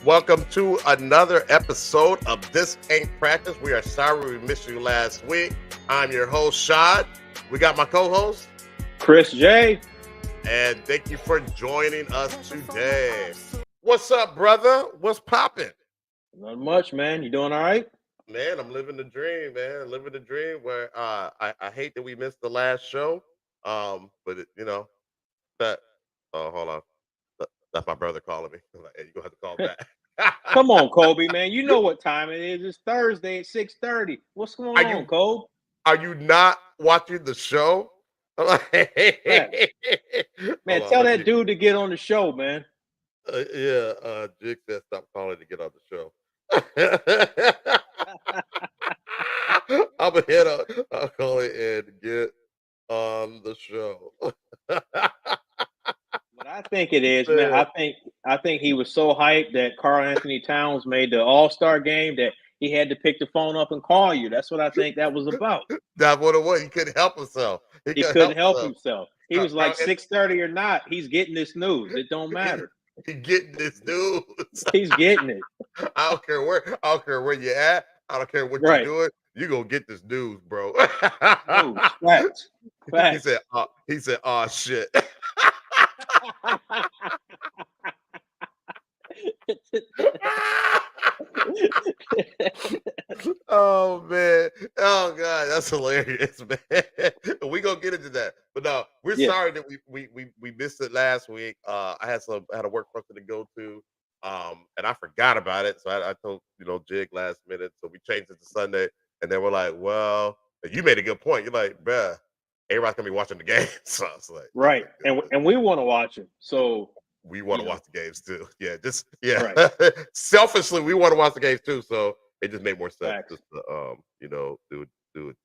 Welcome to another episode of This Ain't Practice. We are sorry we missed you last week. I'm your host, Shad. We got my co-host, Chris J. And thank you for joining us today. What's up, brother? What's popping? Not much, man. You doing all right? Man, I'm living the dream, man. Living the dream where I hate that we missed the last show. But that hold on. That's my brother calling me. I'm like, hey, you're gonna have to call back. Come on, Kobe, man. You know what time it is. It's Thursday at 6:30. What's going Are on, you Kobe? are you not watching the show? I'm like, Facts. hold Man, on, tell let that me. dude to get on the show, man. Yeah, Jig said stop calling to get on the show. I'm gonna hit up. I'll call it and get on the show. What I think it is, man. Man, I think he was so hyped that Carl Anthony Towns made the All-Star game that he had to pick the phone up and call you. That's what I think that was about. that's what it was. He couldn't help himself. He He couldn't couldn't help help himself. himself. He was like Carl, 6:30 or not. He's getting this news. It don't he, matter. he getting this news. He's getting it. I don't care where you at. I don't care what you're Right. doing. You gonna get this news, bro. News. Facts. he Facts. said, oh shit. Oh man. Oh god, that's hilarious, man. We gonna get into that. But no, we're Yeah. sorry that we missed it last week. I had a work function to go to. And I forgot about it. So I told Jig last minute. So we changed it to Sunday. And then we're like, well, you made a good point. You're like, bruh, everybody's gonna be watching the game. So I was like, yeah, Right. And we want to watch him. So, we want you to know, watch the games too. Yeah, yeah. right. Selfishly, we want to watch the games too. So it just made more sense Facts. just to do it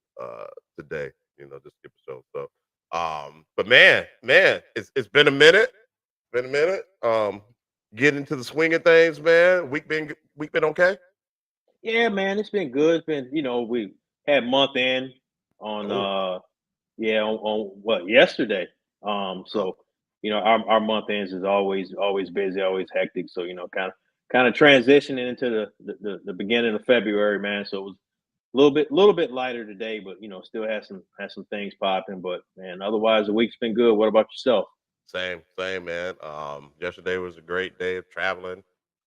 today. Just skip the show. So but man, it's been a minute. Been a minute. Getting into the swing of things, man. Week been okay. Yeah, man, it's been good. It's been, we had month end on Oh, yeah, on what, yesterday. oh, So, our month ends is always busy, always hectic. So, kind of transitioning into the beginning of February, man. So it was a little bit lighter today, but still has some things popping. But man, otherwise the week's been good. What about yourself? same, man. Yesterday was a great day of traveling.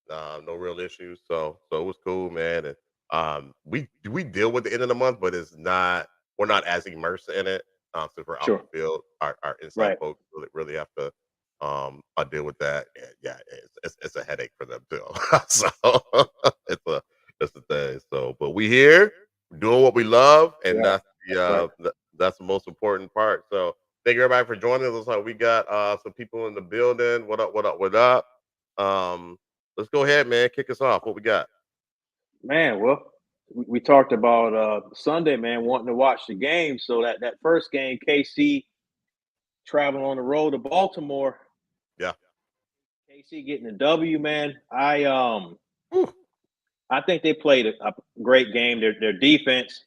No real issues, so it was cool, man. And we deal with the end of the month, but we're not as immersed in it. Since we're out in Sure. the field, our inside Right. folks really have to deal with that. And yeah, it's a headache for them too. So it's a it's a thing. So, but we here doing what we love, and Yeah. That's right. that's the most important part. So thank you everybody for joining us. Looks like we got some people in the building. What up? What up? What up? Um, let's go ahead, man. Kick us off. What we got? Man, well, we talked about Sunday, man, wanting to watch the game. So that first game, KC traveling on the road to Baltimore, Yeah. KC getting the W, man. Whew. I think they played a great game. Their defense,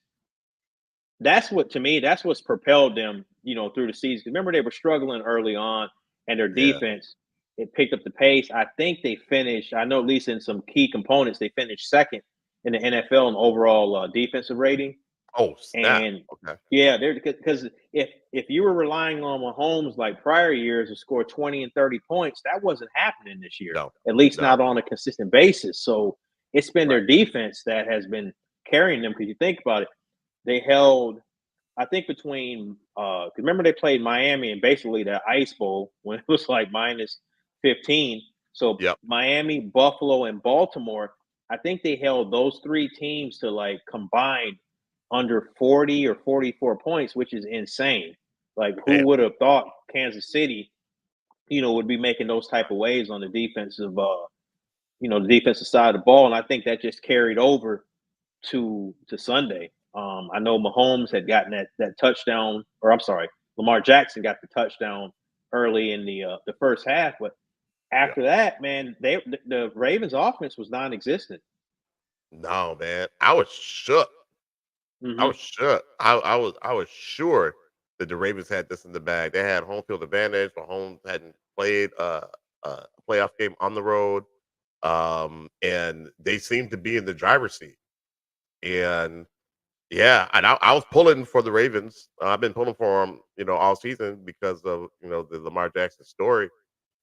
that's what's propelled them, through the season. Remember, they were struggling early on, and their Yeah. defense, it picked up the pace. I think they finished. I know at least in some key components, they finished second in the NFL in overall defensive rating. Oh snap. And Okay. yeah, they're because if you were relying on Mahomes like prior years to score 20 and 30 points, that wasn't happening this year, No. at least No. not on a consistent basis. So it's been Right. their defense that has been carrying them. Because you think about it, they held, I think, between 'cause remember they played Miami in basically the ice bowl when it was like minus 15. So Yep. Miami, Buffalo, and Baltimore, I think they held those three teams to like combined under 40 or 44 points, which is insane. Like, who Damn. would have thought Kansas City, would be making those type of waves on the defensive side of the ball? And I think that just carried over to Sunday. I know Mahomes had gotten that touchdown, or I'm sorry, Lamar Jackson got the touchdown early in the first half, but Yeah. after that, man, the Ravens offense was non-existent. No, man. I was shook. I Hmm. was shook. I was sure that the Ravens had this in the bag. They had home field advantage. Mahomes hadn't played a playoff game on the road. and they seem to be in the driver's seat. And yeah, and I was pulling for the Ravens. I've been pulling for them, all season because of the Lamar Jackson story.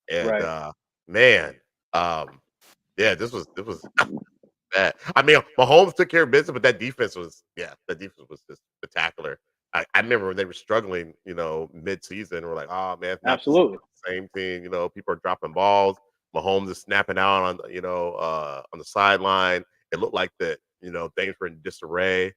And Right. man, yeah, this was bad. I mean, Mahomes took care of business, but that defense was just spectacular. I remember when they were struggling, mid-season. We're like, oh man, it's not Absolutely. the same team. People are dropping balls. Mahomes is snapping out on the sideline. It looked like that, things were in disarray.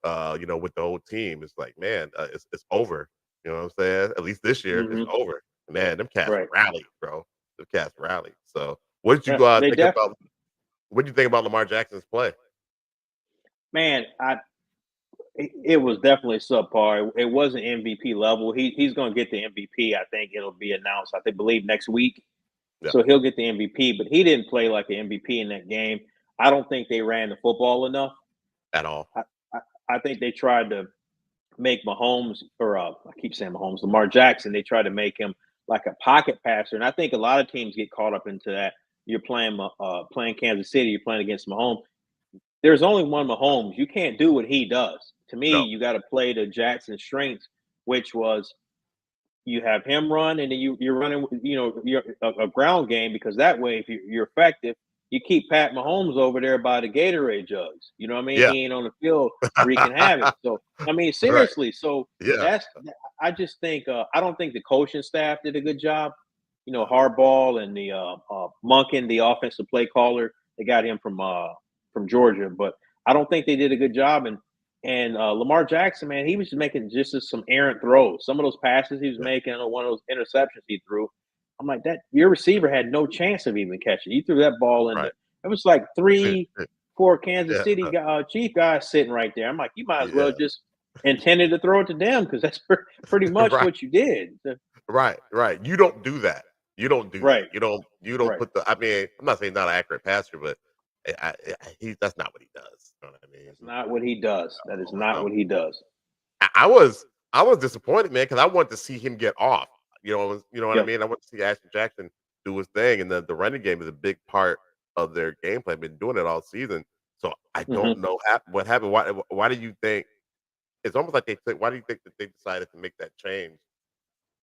With the whole team, it's like, man, it's over. You know what I'm saying? At least this year, it's Hmm. over. Man, them cats Right. rallied, bro. Them cats rallied. So, what did Yeah, you they think definitely. about? What do you think about Lamar Jackson's play? Man, it was definitely subpar. It wasn't MVP level. He's going to get the MVP. I think it'll be announced. I think believe next week. Yeah, So he'll get the MVP. But he didn't play like an MVP in that game. I don't think they ran the football enough. at all. I, I, I think they tried to make Mahomes or I keep saying Mahomes, Lamar Jackson. They tried to make him like a pocket passer, and I think a lot of teams get caught up into that. You're playing Kansas City. You're playing against Mahomes. There's only one Mahomes. You can't do what he does. To me, No. you got to play to Jackson's strengths, which was you have him run, and then you're running, you're a ground game because that way, if you're effective, you keep Pat Mahomes over there by the Gatorade jugs. You know what I mean? Yeah. He ain't on the field wreaking havoc. So I mean, Right. seriously. So Yeah. that's I just think I don't think the coaching staff did a good job. Harbaugh and the Monken, the offensive play caller, they got him from Georgia, but I don't think they did a good job. And Lamar Jackson, man, he was making just some errant throws. Some of those passes he was Yeah. making, or one of those interceptions he threw, I'm like, that your receiver had no chance of even catching. You threw that ball in the. Right. It was like three, four Kansas Yeah. City Chief guys sitting right there. I'm like, you might as well Yeah. just intended to throw it to them because that's pretty much Right. what you did. Right. Right. You don't do that. You don't do that. Right, You don't right. put the. I mean, I'm not saying not an accurate passer, but that's not what he does. You know what I mean? That's not what he does. That is not No. what he does. I was disappointed, man, because I wanted to see him get off. You know what I Yep. mean? I want to see Ashton Jackson do his thing, and the running game is a big part of their gameplay. Been doing it all season, so I don't Hmm. know what happened. Why do you think it's almost like they took? Why do you think that they decided to make that change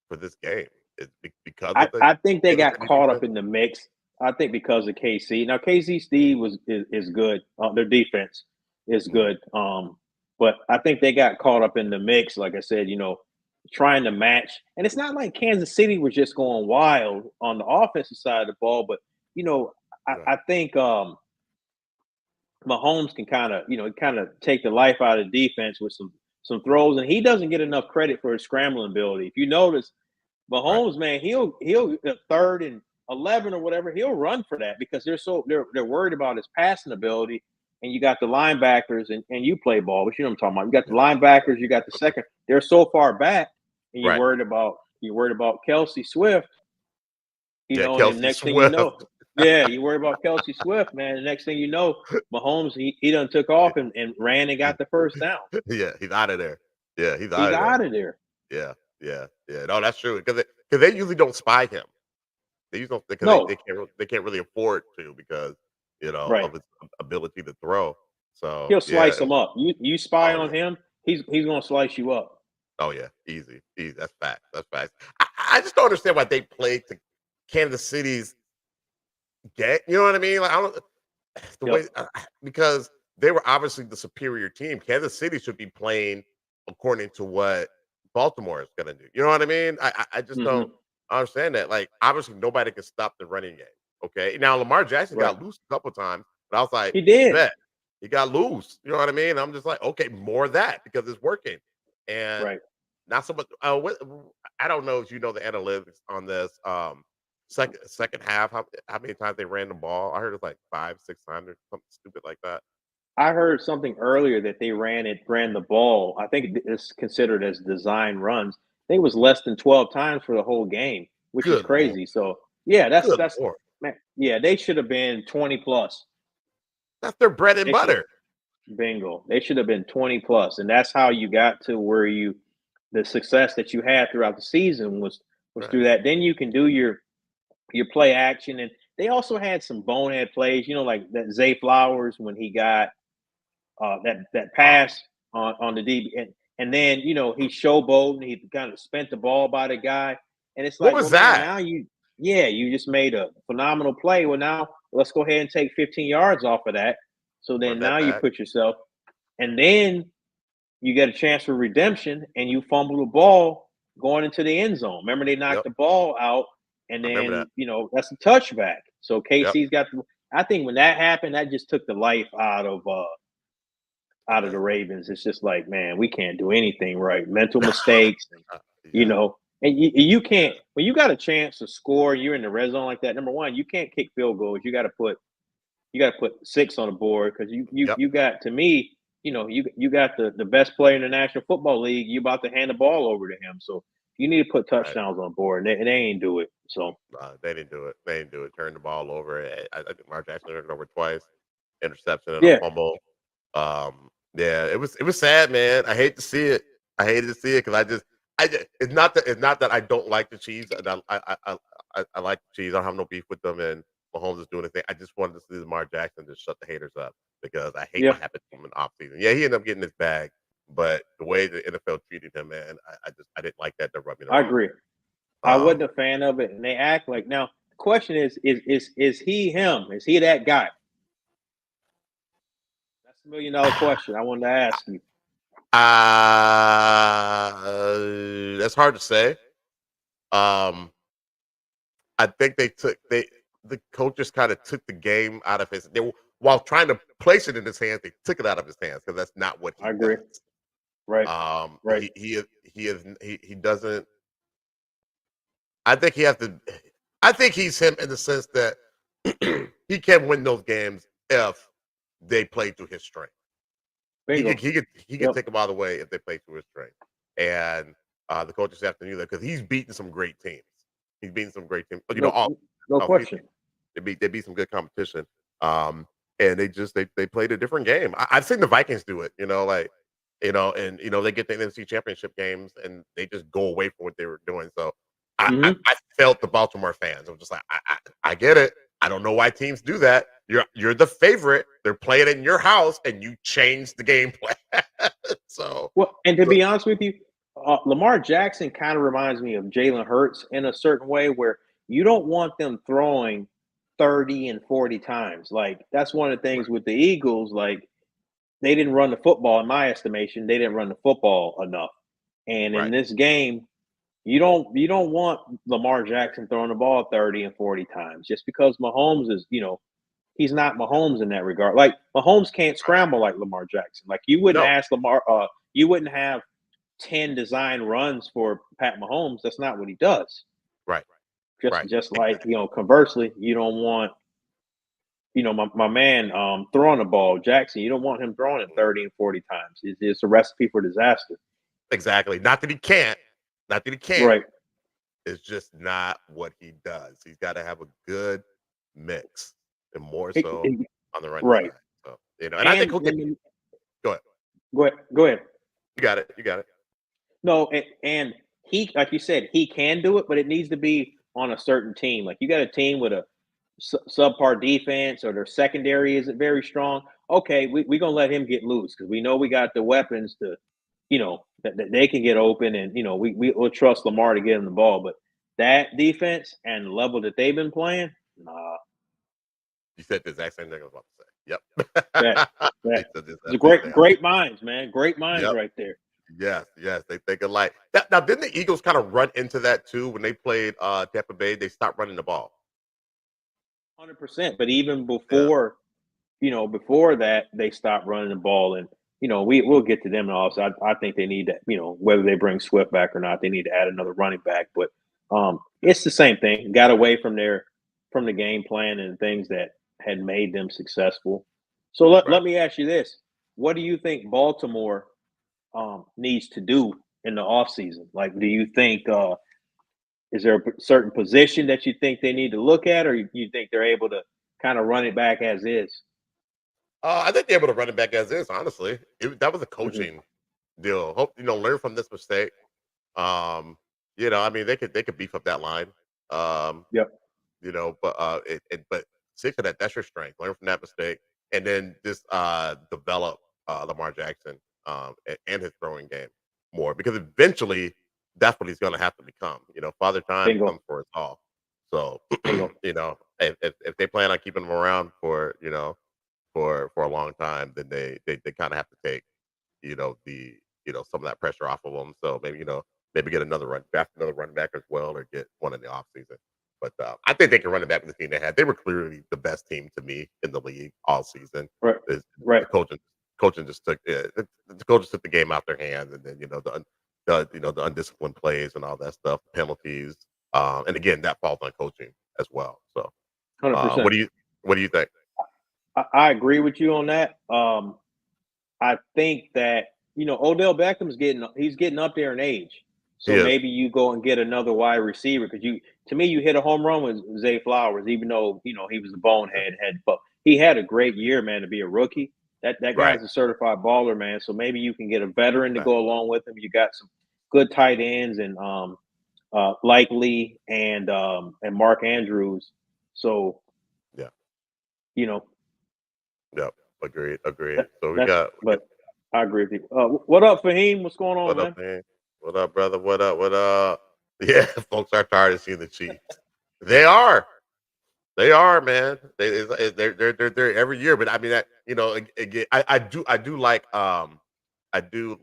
for this game? Is because I, of the I think they Kansas got City caught defense? up in the mix. I think because of KC. Now KC Steve is good. Their defense is Mhm. good. But I think they got caught up in the mix. Like I said, trying to match. And it's not like Kansas City was just going wild on the offensive side of the ball, but you know, I, Right, I think Mahomes can kind of take the life out of defense with some throws, and he doesn't get enough credit for his scrambling ability. If you notice, right, Mahomes, man, he'll 3rd and 11 or whatever, he'll run for that because they're worried about his passing ability. And you got the linebackers, and you play ball, but you know what I'm talking about. You got the yeah, linebackers, you got the second. They're so far back, and right. you're worried about Kelsey Swift, Yeah, and then Kelsey next thing you Swift. know, yeah, you worry about Kelsey Swift, man. The next thing you know, Mahomes he done took off and ran and got the first down. Yeah, he's out of there. Yeah, he's He's out of there. out of there. Yeah, yeah, yeah. No, that's true because they usually don't spy him. They usually don't because they No, can't really afford to because right. of his ability to throw. So He'll yeah, slice them up. You spy oh on yeah, him, he's gonna slice you up. oh yeah, easy, easy. That's fact. That's fact. I just don't understand why they played to Kansas City's game. You know what I mean? Like I don't the Yep. way because they were obviously the superior team. Kansas City should be playing according to what Baltimore is going to do. You know what I mean? I just don't Hmm. understand that. Like obviously nobody can stop the running game. Okay, now Lamar Jackson Right. got loose a couple times, but I was like, He did. bet he got loose. You know what I mean? I'm just like, okay, more of that because it's working, and Right. not so much. I don't know if you know the analytics on this. Second half, how many times they ran the ball? I heard it's like 5, 6 times or something stupid like that. I heard something earlier that they ran the ball. I think it's considered as design runs. I think it was less than 12 times for the whole game, which is Good lord, crazy. So yeah, that's good that's lord. man. Yeah, they should have been 20 plus. That's their bread and They should butter. have bingo. They should have been 20 plus, and that's how you got to where the success that you had throughout the season was Right. through that. Then you can do your play action, and they also had some bonehead plays, like that Zay Flowers when he got that Oh, pass on the DB, and then he showboated, and he kind of spent the ball by the guy, and it's what like, was well, man, that? now you just made a phenomenal play. Well, now let's go ahead and take 15 yards off of that. So Run then that now you back. put yourself, and then you get a chance for redemption, and you fumble the ball going into the end zone. Remember, they knocked Yep, the ball out, and I remember that. then that's a touchback. So Yep, KC's got the. I think when that happened, that just took the life it out of the did. Ravens. It's just like, man, we can't do anything right. Mental mistakes, and you Yeah, know, and you can't yeah, when you got a chance to score. You're in the red zone like that. Number one, you can't kick field goals. You got to put six on the board because yep. you got to me. You got the best player in the National Football League. You about to hand the ball over to him, so you need to put Right. touchdowns on board, and they ain't do it. So They didn't do it. They didn't do it. Turn the ball over. I think Mark Jackson turned it over twice. Interception and a yeah, fumble. Yeah, it was sad, man. I hate to see it. I hated to see it because it's not that I don't like the Chiefs. And I like the Chiefs. I don't have no beef with them, and Mahomes is doing his thing. I just wanted to see Lamar Jackson just shut the haters up because I hate yeah, what happened to him in the offseason. Yeah, he ended up getting his bag, but the way the NFL treated him, man, I didn't like that. That rubbed me the I wrong agree. way. I wasn't a fan of it, and they act like now. The question is he him? Is he that guy? That's $1 million question I wanted to ask you. That's hard to say. Um, I think the coaches kind of took the game out of his. While trying to place it in his hands, they took it out of his hands because that's not what I he agree. does. Right, right. He doesn't. I think he has to. I think he's him in the sense that he can win those games if they play to his strength. He could Bingo. he could he could Yep. take them all the way if they play to his strength. And the coaches have to know that because he's beaten some great teams. He's beaten some great teams. But No, all no oh, excuse me. question. They beat some good competition. And they played a different game. I've seen the Vikings do it, and they get the NFC championship games and they just go away from what they were doing. So Hmm. I felt the Baltimore fans. I'm just like, I get it. I don't know why teams do that. You're the favorite. They're playing in your house, and you change the game plan. so, Well, and to so be honest with you, Lamar Jackson kind of reminds me of Jalen Hurts in a certain way, where you don't want them throwing 30 and 40 times. Like that's one of the things right, with the Eagles. Like they didn't run the football, in my estimation. They didn't run the football enough. And in right, this game, you don't want Lamar Jackson throwing the ball 30 and 40 times just because Mahomes is, he's not Mahomes in that regard. Like Mahomes can't right. scramble like Lamar Jackson. Like you wouldn't No, ask Lamar you wouldn't have 10 design runs for Pat Mahomes. That's not what he does. right, Just right. just like, Exactly. conversely, you don't want, my man throwing the ball, Jackson, you don't want him throwing it Mhm. 30 and 40 times. It's a recipe for disaster. Exactly. Not that he can't. Not that he can't. Right. It's just not what he does. He's got to have a good mix, and more It- so it- on the running right. side. So, and I think And he'll get. Go ahead. go ahead. Go ahead. You got it. You got it. No, and he, like you said, he can do it, but it needs to be on a certain team. Like you got a team with a subpar defense, or their secondary isn't very strong. Okay, we gonna let him get loose because we know we got the weapons to, that they can get open, and we'll trust Lamar to get him the ball. But that defense and the level that they've been playing, nah, You said the exact same thing I was about to say. that Yep. that He said the it's a exact same great thing. great minds, man, great minds Yep. right there. Yes. Yes. They think alike. Now, didn't the Eagles kind of run into that too when they played Tampa Bay? They stopped running the ball. 100%. But even Yeah. before that, they stopped running the ball, and we'll get to them. And also, I think they need to, whether they bring Swift back or not, they need to add another running back. But it's the same thing. Got away from the game plan and things that had made them successful. So let Right. me ask you this: what do you think Baltimore needs to do in the offseason? Like, do you think is there a certain position that you think they need to look at, or you think they're able to kind of run it back as is? I think they're able to run it back as is. Honestly, that was a Mhm. coaching deal. Hope learn from this mistake. Um, I mean, they could beef up that line. Um, Yep. but stick to that. That's your strength. Learn from that mistake, and then just develop Lamar Jackson and his throwing game more because eventually that's what he's going to have to become. Father Time Bingo, comes for us all. So bingo. if they plan on keeping him around for a long time, then they kind of have to take the some of that pressure off of them. So maybe get another running back as well, or get one in the offseason. But I think they can run it back with the team they had. They were clearly the best team to me in the league all season. Right, The, right. the coaching just took the coaches took the game out their hands, and then the undisciplined plays and all that stuff, penalties, and again that falls on coaching as well. So Hundred what percent. do you think? I agree with you on that. I think that Odell Beckham's getting up there in age, He so is maybe you go and get another wide receiver because to me you hit a home run with Zay Flowers, even though he was a bonehead but he had a great year, man, to be a rookie. That right. guy's a certified baller, man. So maybe you can get a veteran to Right. go along with him. You got some good tight ends and Likely and Mark Andrews. So Yeah. you know Yep. Agreed. that, So we got. but I agree with you. What up, Fahim? What's going on, What up, man? man? What up, brother? What up? What up? Yeah, folks are tired of seeing the Chiefs. They are. They are, man. They're every year. But I mean, again, I do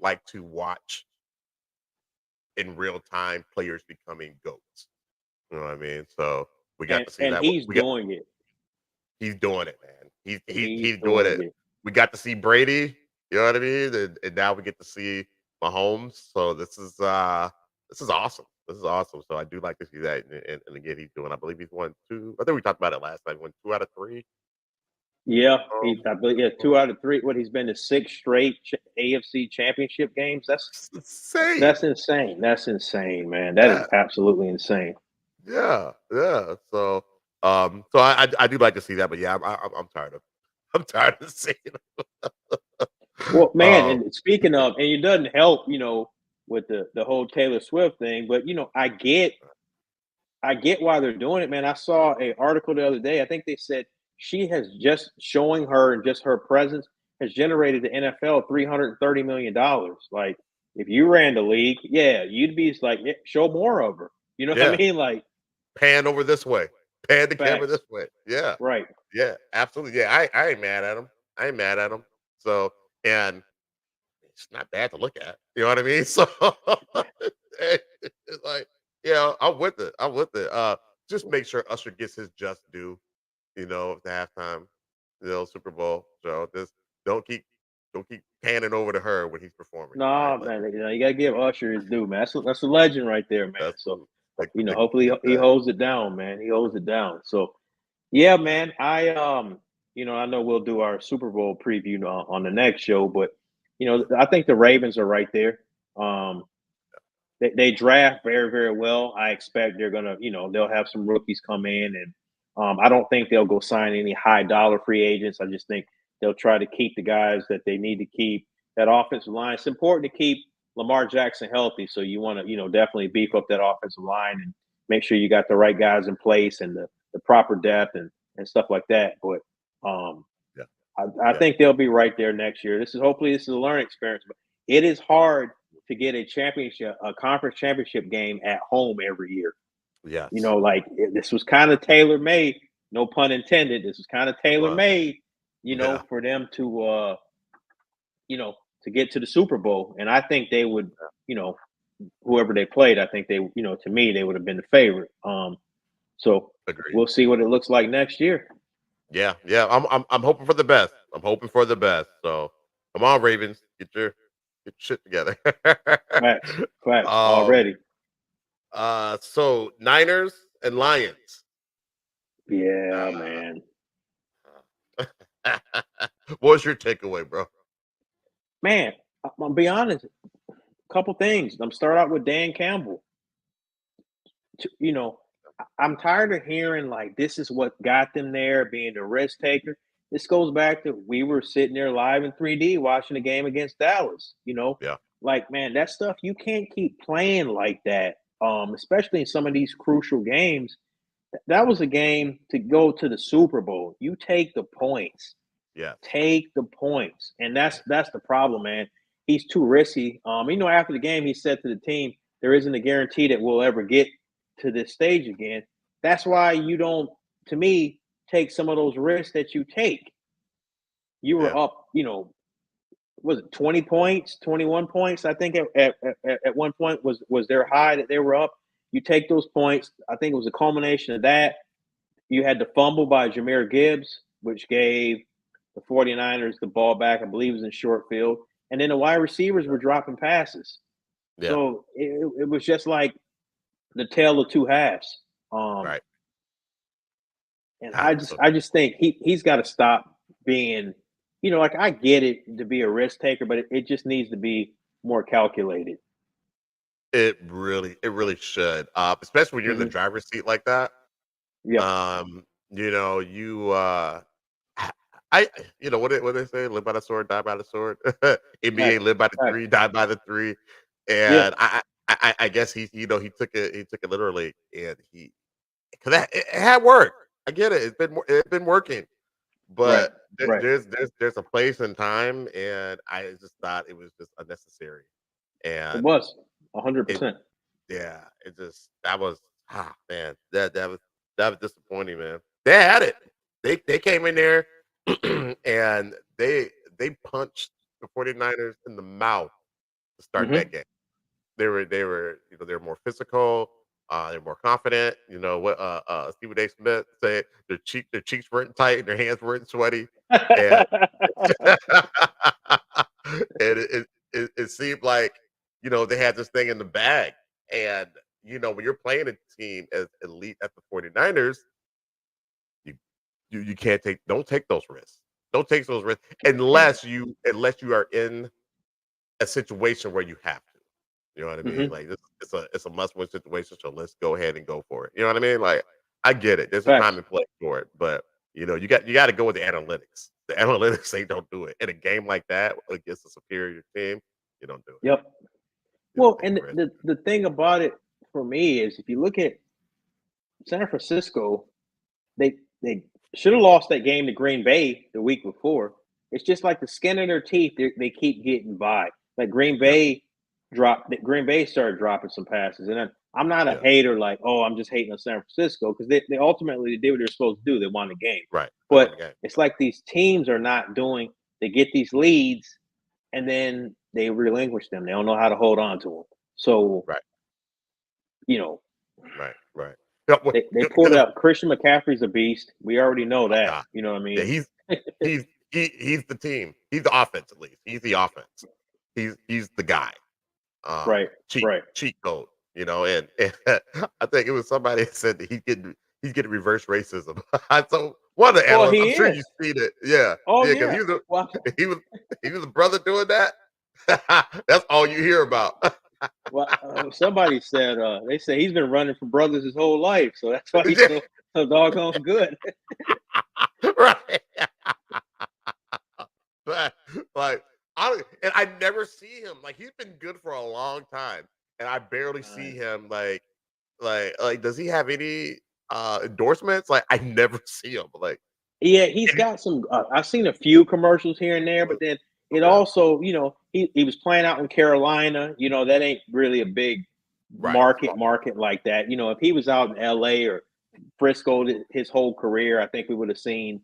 like to watch in real time players becoming goats. You know what I mean? So we got And to see and that. he's We got doing it. He's doing it, man. He's He's doing doing it. it. We got to see Brady, you know what I mean? And now we get to see Mahomes. So this is awesome. This is awesome. So I do like to see that. And again, he's doing. I believe he's won two. I think we talked about it last time. He won 2 out of 3. Yeah, I believe Super Bowl. 2 out of 3. What he's been to 6 straight AFC Championship games. It's insane. That's insane. That's insane, man. That is Yeah, absolutely insane. yeah. So I do like to see that, but yeah, I'm tired of I'm tired of seeing it. Well, man, Um, and speaking of, and it doesn't help, with the whole Taylor Swift thing, but I get why they're doing it, man. I saw a article the other day. I think they said she has just showing her and just her presence has generated the NFL $330 million. Like, if you ran the league, yeah, you'd be like, yeah, show more of her. You know what I yeah. mean? Like, Pan over this way. Pan the camera facts, this way. Yeah. right? Yeah, absolutely. Yeah, I ain't mad at him. I ain't mad at him. So, and it's not bad to look at. You know what I mean? So, it's like, yeah, I'm with it. I'm with it. Just make sure Usher gets his just due. The halftime, Super Bowl. So just don't keep don't keep panning over to her when he's performing. All right, Nah, like man, you gotta give Usher his due, man. That's a legend right there, man. that's So, the hopefully he that. holds it down, man. He holds it down. So, yeah, man. I know we'll do our Super Bowl preview on the next show, but I think the Ravens are right there. Um, they draft very, very well. I expect they're gonna, they'll have some rookies come in, and I don't think they'll go sign any high dollar free agents. I just think they'll try to keep the guys that they need to keep. That offensive line. It's important to keep Lamar Jackson healthy, so you want to, definitely beef up that offensive line and make sure you got the right guys in place and the proper depth and stuff like that. But um, Yeah, I yeah, think they'll be right there next year. Hopefully this is a learning experience, but it is hard to get a conference championship game at home every year. yes, This was kind of tailor made, no pun intended. This was kind of it tailor was. made, Yeah, for them you know, to get to the Super Bowl. And I think they would, you know, whoever they played, I think they, to me, they would have been the favorite. So agreed. we'll see what it looks like next year. Yeah. I'm hoping for the best. I'm hoping for the best. So come on, Ravens, get your shit together. Facts, facts um. already. So Niners and Lions. Yeah, Uh, man. what's your takeaway, bro? Man, I'm gonna be honest. A couple things. I'm start out with Dan Campbell. I'm tired of hearing like this is what got them there, being the risk taker. This goes back to we were sitting there live in 3D watching the game against Dallas. Yeah, Like man, that stuff you can't keep playing like that. Especially in some of these crucial games. that was a game to go to the Super Bowl. You take the points. Yes. Take the points. And that's the problem, man. He's too risky. After the game, he said to the team, there isn't a guarantee that we'll ever get to this stage again. That's why you don't, to me, take some of those risks that you take. You were Yeah. up, was it 20 points, 21 points? I think at one point was their high that they were up. You take those points. I think it was a culmination of that. You had the fumble by Jahmyr Gibbs, which gave the 49ers the ball back. I believe it was in short field. And then the wide receivers were dropping passes. Yeah. So it was just like the tale of two halves. Right. And God, I just think he's got to stop being, like I get it to be a risk taker, but it just needs to be more calculated. it really should. Especially when you're in the Mhm. driver's seat like that. Yeah. You I what they say, live by the sword, die by the sword. NBA Facts. live by the Facts. three, die by the three. Yeah. And I guess he took it literally, and because it had worked. I get it. It's been working. Right. But Right. there's a place and time, and I just thought it was just unnecessary. It And was it 100%. yeah, it just that was man, that was disappointing, man. They had it. They came in there and they punched the 49ers in the mouth to start Hmm. that game. They were more physical, they're more confident. You know what Stephen A. Smith said, their cheeks weren't tight and their hands weren't sweaty. And and it seemed like, they had this thing in the bag. And, when you're playing a team as elite at the 49ers, you you can't don't take those risks. Don't take those risks Can't. unless you are in a situation where you have to. You know what I mean? Hmm. Like it's a must win situation. So let's go ahead and go for it. You know what I mean? Like I get it. There's a time Facts. and place for it, but you got to go with the analytics. The analytics they don't do it in a game like that against a superior team. You don't do it. Yep. You don't Well, take and the risk. the thing about it for me is if you look at San Francisco, they should have lost that game to Green Bay the week before. It's just like the skin in their teeth. They keep getting by. Like Yeah, Green Bay started dropping some passes, and I'm not a yeah, hater. Like, oh, I'm just hating on San Francisco because they ultimately did what they're supposed to do. They won the game, right. They won but the game. it's like these teams are not doing. They get these leads, and then they relinquish them. They don't know how to hold on to them. So Right, you know, right. Yeah, they pulled out Christian McCaffrey's a beast. We already know oh that. God, You know what I yeah. mean? He's the team. He's the offense at least. He's the offense. He's the guy. Right, Cheat right. cheat code, and I think it was somebody that said that he's getting reverse racism. So one of the Well, analysts, he I'm sure is. you've seen it. Yeah, Oh yeah, because yeah. Well, he was he was a brother doing that. That's all you hear about. somebody said they say he's been running from brothers his whole life, so that's why he's Yeah, so doggone good. right. But like I never see him. Like he's been good for a long time, and I barely see Right. him. Does he have any endorsements? Like I never see him. Like Yeah, he's and he- got some. I've seen a few commercials here and there, but then it okay, also, he was playing out in Carolina. That ain't really a big right, market like that. If he was out in L.A. or Frisco his whole career, I think we would have seen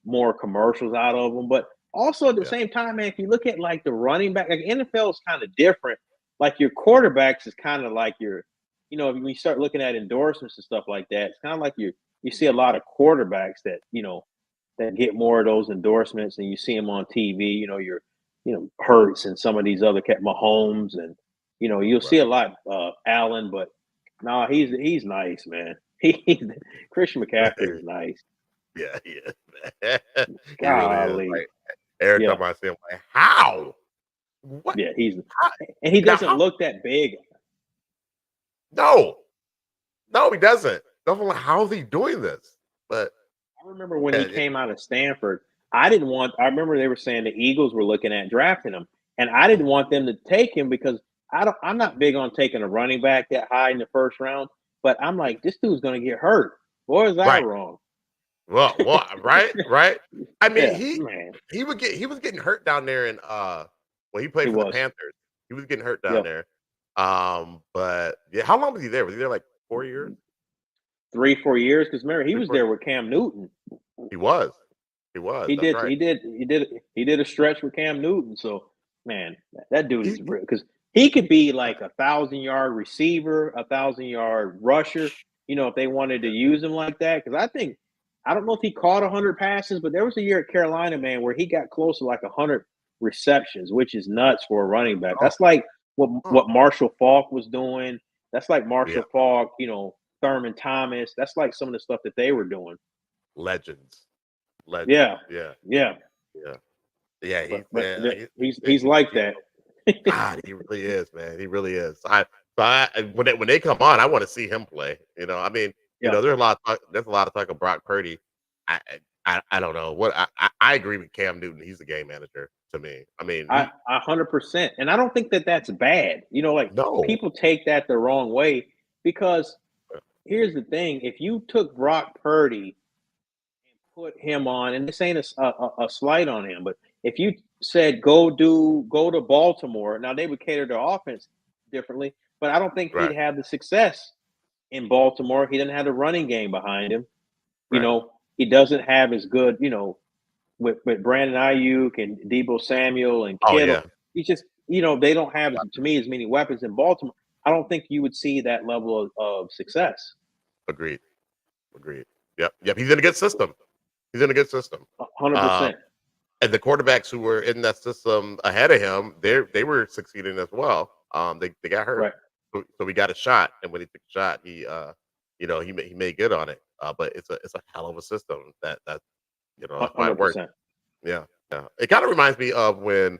more commercials out of him. But also at the yeah, same time, man, if you look at like the running back, like NFL is kind of different. Like your quarterbacks is kind of like when you start looking at endorsements and stuff like that, it's kind of like you see a lot of quarterbacks that get more of those endorsements, and you see them on TV. Hurts and some of these other Mahomes, and you'll right, see a lot Allen, but no, he's nice, man. He Christian McCaffrey is nice. yeah, yeah. He really is. Golly, Like every yeah, time I see him, like how? What? yeah, How? and he Now doesn't how? look that big. No, no, he doesn't. I'm like, how is he doing this? But I remember when he yeah, came out of Stanford. I remember they were saying the Eagles were looking at drafting him, and I didn't want them to take him because I'm not big on taking a running back that high in the first round. But I'm yeah, like, this dude's going to get hurt. Boy, was I Right. wrong. Well, right. I mean, Yeah, man, he was getting hurt down there in when he played he for the was. Panthers. He was getting hurt down Yeah, there. But yeah, how long was he there? Was he there like 4 years? 3-4 years. Because remember, he Three, was 4 there with Cam Newton. He was. He was. He That's did, right. he did a stretch with Cam Newton. So, man, that dude He is real because he could be like 1,000-yard receiver, 1,000-yard rusher. You know, if they wanted to use him like that, because I don't know if he caught 100 passes, but there was a year at Carolina, man, where he got close to like 100 receptions, which is nuts for a running back. oh, That's like oh, what Marshall Faulk was doing. That's like yeah, Marshall Faulk, Thurman Thomas. That's like some of the stuff that they were doing. legends. Legends. Yeah, Yeah, yeah. yeah. Yeah, he's But he's he, like he that. God, he really is, man. He really is. When they come on, I want to see him play. I mean, Yeah, there's a lot of talk of Brock Purdy. I I don't know what I agree with Cam Newton. He's the game manager to me. I mean, I 100%, and I don't think that that's bad. Like no, people take that the wrong way because here's the thing: if you took Brock Purdy and put him on, and this ain't a slight on him, but if you said go to Baltimore, now they would cater their offense differently, but I don't think he'd right, have the success in Baltimore. He didn't have the running game behind him. right. He doesn't have as good, with Brandon Ayuk and Debo Samuel and Oh Kittle. yeah, He's just, they don't have, to me, as many weapons in Baltimore. I don't think you would see that level of success. agreed, agreed. Yep, yep. He's in a good system. He's in a good system. Hundred Um, percent. and the quarterbacks who were in that system ahead of him, they were succeeding as well. They got hurt, Right. so he got a shot, and when he took a shot, he made good on it. But it's a hell of a system that's why it Hundred works. percent. Yeah, yeah. It kind of reminds me of when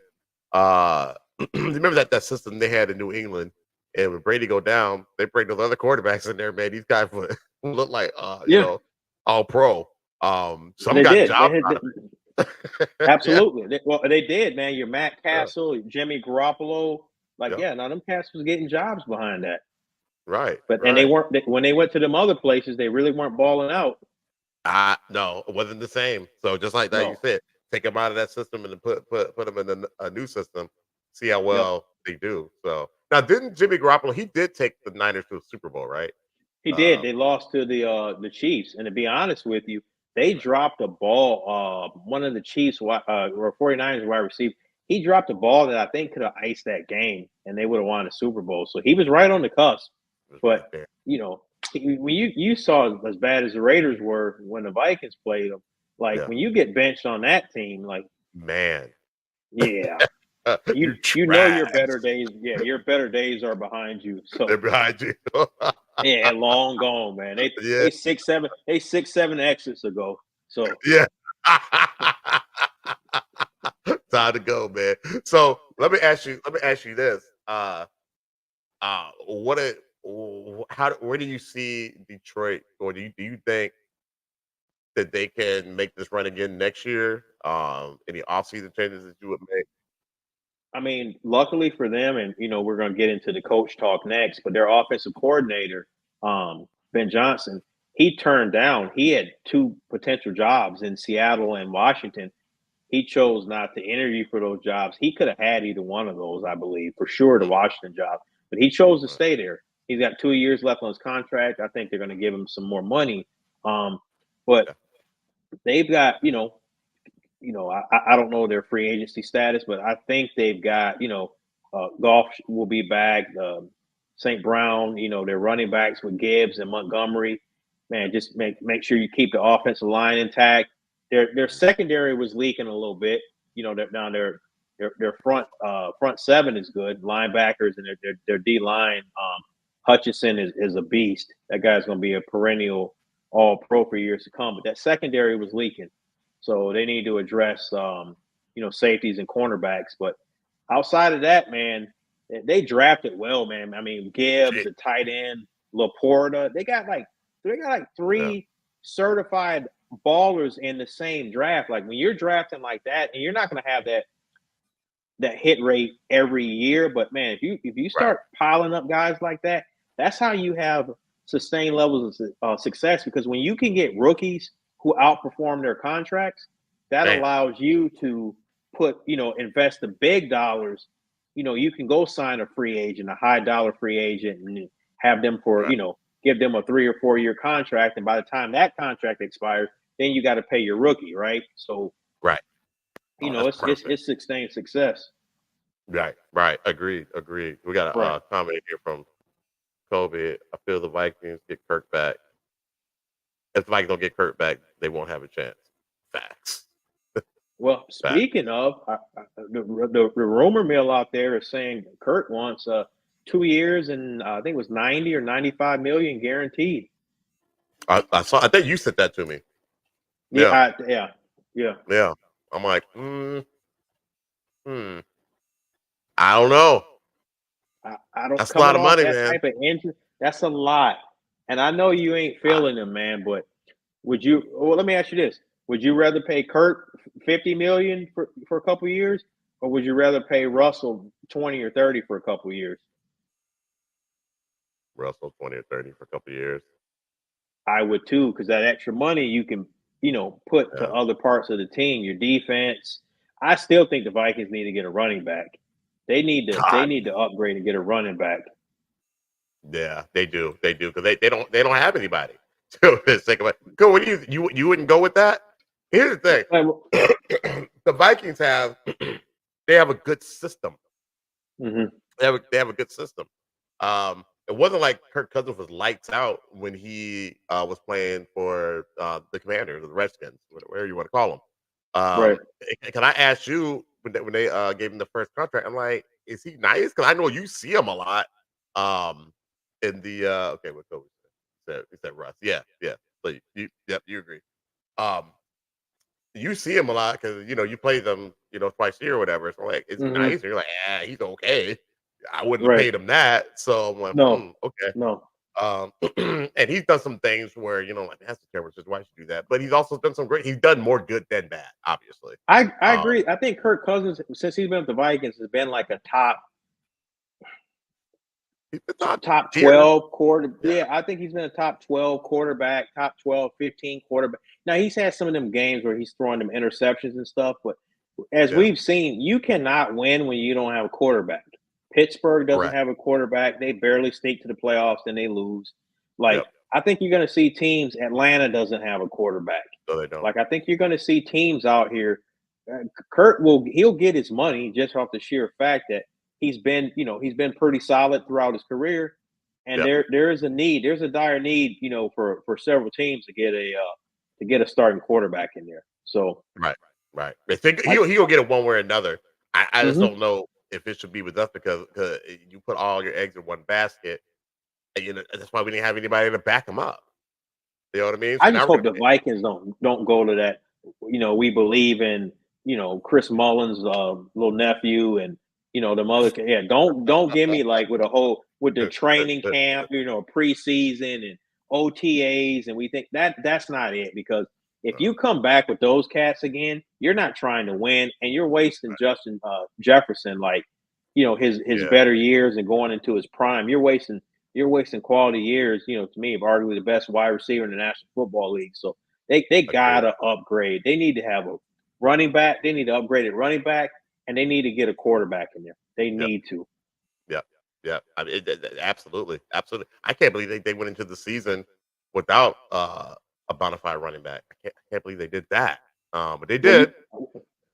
remember that system they had in New England, and when Brady go down, they bring those other quarterbacks in there. Man, these guys would look like Yeah, all pro. Some they got did. jobs out of it. Yeah, Absolutely. They did, man. Your Matt yeah, Castle, Jimmy Garoppolo, like, yeah. yeah, now them cats was getting jobs behind that. Right, And they right. weren't when they went to them other places, they really weren't balling out. No, it wasn't the same. So just like that, you No. said, take them out of that system and then put them in a new system. See how Yep. well they do. So now, didn't Jimmy Garoppolo? He did take the Niners to a Super Bowl, right? He did. Uh, They lost to the Chiefs, and to be honest with you, they dropped a ball. One of the Chiefs or 49ers wide receiver, he dropped a ball that I think could have iced that game, and they would have won the Super Bowl. So he was right on the cusp. it was right But there. when you saw as bad as the Raiders were when the Vikings played them, like Yeah, when you get benched on that team, like man, yeah, you you know your trash. better days. Yeah, your better days are behind you. They're So behind you. yeah, long gone, man. Yeah, 6-7 exits ago. So yeah. Time to go, man. So let me ask you this. What a where do you see Detroit, or do you think that they can make this run again next year? Any offseason changes that you would make? I mean, luckily for them, and we're going to get into the coach talk next, but their offensive coordinator, Ben Johnson, he turned down. He had two potential jobs in Seattle and Washington. He chose not to interview for those jobs. He could have had either one of those, I believe, for sure, the Mm, Washington job, but he chose to right, stay there. He's got 2 years left on his contract. I think they're going to give him some more money. But yeah, they've got, I don't know their free agency status, but I think they've got, Golf will be back. St. Brown, their running backs with Gibbs and Montgomery. Man, just make sure you keep the offensive line intact. Their secondary was leaking a little bit. Now their front seven is good. Linebackers and their D line. Hutchinson is a beast. That guy's going to be a perennial All Pro for years to come. But that secondary was leaking. So they need to address, safeties and cornerbacks. But outside of that, man, they drafted well, man. I mean, Gibbs, Jake, the tight end, Laporta. They got like yeah, three certified ballers in the same draft. Like when you're drafting like that, and you're not going to have that hit rate every year. But man, if you right, start piling up guys like that, that's how you have sustain levels of success, because when you can get rookies who outperform their contracts, that Man. allows you to invest the big dollars. You can go sign a free agent, a high dollar free agent, and have them for, Right. give them a 3 or 4 year contract. And by the time that contract expires, then you got to pay your rookie, right? So, Right. Oh, that's perfect. it's sustained success. Right. Agreed. We got a Right. comment here from Kobe. I feel the Vikings get Kirk back. If the Vikings don't get Kirk back, they won't have a chance. Facts. Well, speaking of, the rumor mill out there is saying Kurt wants 2 years and I think it was 90 or 95 million guaranteed. I saw. I think you sent that to me. Yeah. Yeah. I'm like, I don't know. I don't. That's a lot of money, man. Type of injury, that's a lot. And I know you ain't feeling him, man. But would you? Well, let me ask you this: would you rather pay Kurt $50 million for a couple of years, or would you rather pay Russell 20 or 30 for a couple of years? Russell 20 or 30 for a couple of years. I would too, because that extra money you can, put to other parts of the team, your defense. I still think the Vikings need to get a running back. They need to upgrade and get a running back. Yeah, they do because they don't have anybody. So think about it. Go. What do you wouldn't go with that? Here's the thing: the Vikings have a good system. Mm-hmm. They have a good system. It wasn't like Kirk Cousins was lights out when he was playing for the Commanders or the Redskins, whatever you want to call them. Right. Can I ask you when they gave him the first contract? I'm like, is he nice? Because I know you see him a lot. In the okay, what Kobe said? He said Russ. Yeah. So you agree. You see him a lot because you play them twice a year or whatever. So like, is he nice? And you're like, he's okay. I wouldn't have paid him that. So I'm like, okay. No. And he's done some things where like that's a terrible situation. Why should you do that? But he's also done some great. He's done more good than bad, obviously. I agree. I think Kirk Cousins, since he's been with the Vikings, has been like a top 12 quarter. Yeah, I think he's been a top 12 quarterback, top 12, 15 quarterback. Now he's had some of them games where he's throwing them interceptions and stuff, but as we've seen, you cannot win when you don't have a quarterback. Pittsburgh doesn't have a quarterback. They barely sneak to the playoffs, then they lose. I think you're going to see teams. Atlanta doesn't have a quarterback. No, they don't. I think you're going to see teams out here. Kurt he'll get his money just off the sheer fact that he's been pretty solid throughout his career, and there is a need. There's a dire need, for several teams to get a starting quarterback in there. So right. I think he'll get it one way or another. I just don't know if it should be with us because you put all your eggs in one basket. And, that's why we didn't have anybody to back him up. You know what I mean? So I just hope the Vikings don't go to that. We believe in Chris Mullins' little nephew and them other. Yeah, don't give me like with the training camp, preseason and OTAs, and we think that's not it, because if you come back with those cats again, you're not trying to win, and you're wasting Justin Jefferson, his better years and going into his prime. You're wasting quality years, to me, of arguably the best wide receiver in the National Football League. So they gotta upgrade. They need to have a running back. They need to upgrade at running back, and they need to get a quarterback in there. They need to. Yeah. I mean, absolutely. I can't believe they went into the season without a bona fide running back. I can't believe they did that. But they did.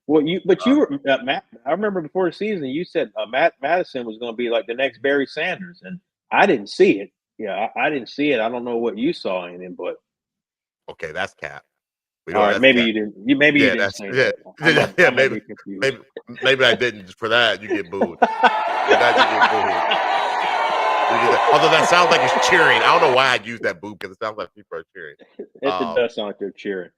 Matt. I remember before the season, you said Matt Madison was going to be like the next Barry Sanders, and I didn't see it. Yeah, I didn't see it. I don't know what you saw in him, but okay, that's cap. All right, maybe you didn't. You didn't say that. Maybe I didn't. Just for that, you get booed. Although that sounds like it's cheering. I don't know why I use that boo, because it sounds like people are cheering. It does sound like they're cheering.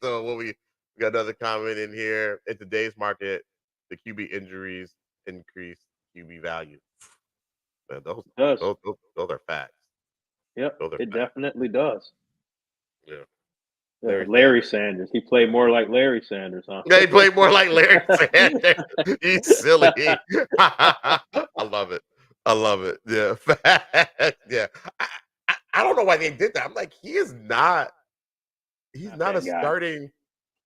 So we got another comment in here. In today's market, the QB injuries increase QB value. Man, those are facts. Yep, it definitely does. Yeah. Larry Sanders. He played more like Larry Sanders, huh? Yeah, he played more like Larry Sanders. He's silly. I love it. I love it. Yeah. Yeah. I don't know why they did that. I'm like, he's Not not a that guy. starting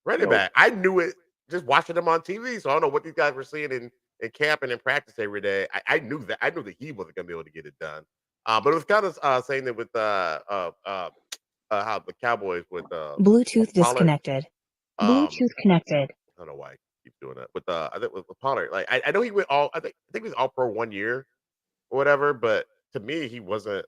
running Nope. back. I knew it just watching him on TV. So I don't know what these guys were seeing in camp and in practice every day. I knew that. I knew that he wasn't gonna be able to get it done. But it was kind of saying that with how the Cowboys with Bluetooth Pollard. disconnected. Um, Bluetooth connected. I don't know why I keep doing that. With I think with Pollard, like I know he went all. I think he was all pro 1 year or whatever. But to me, he wasn't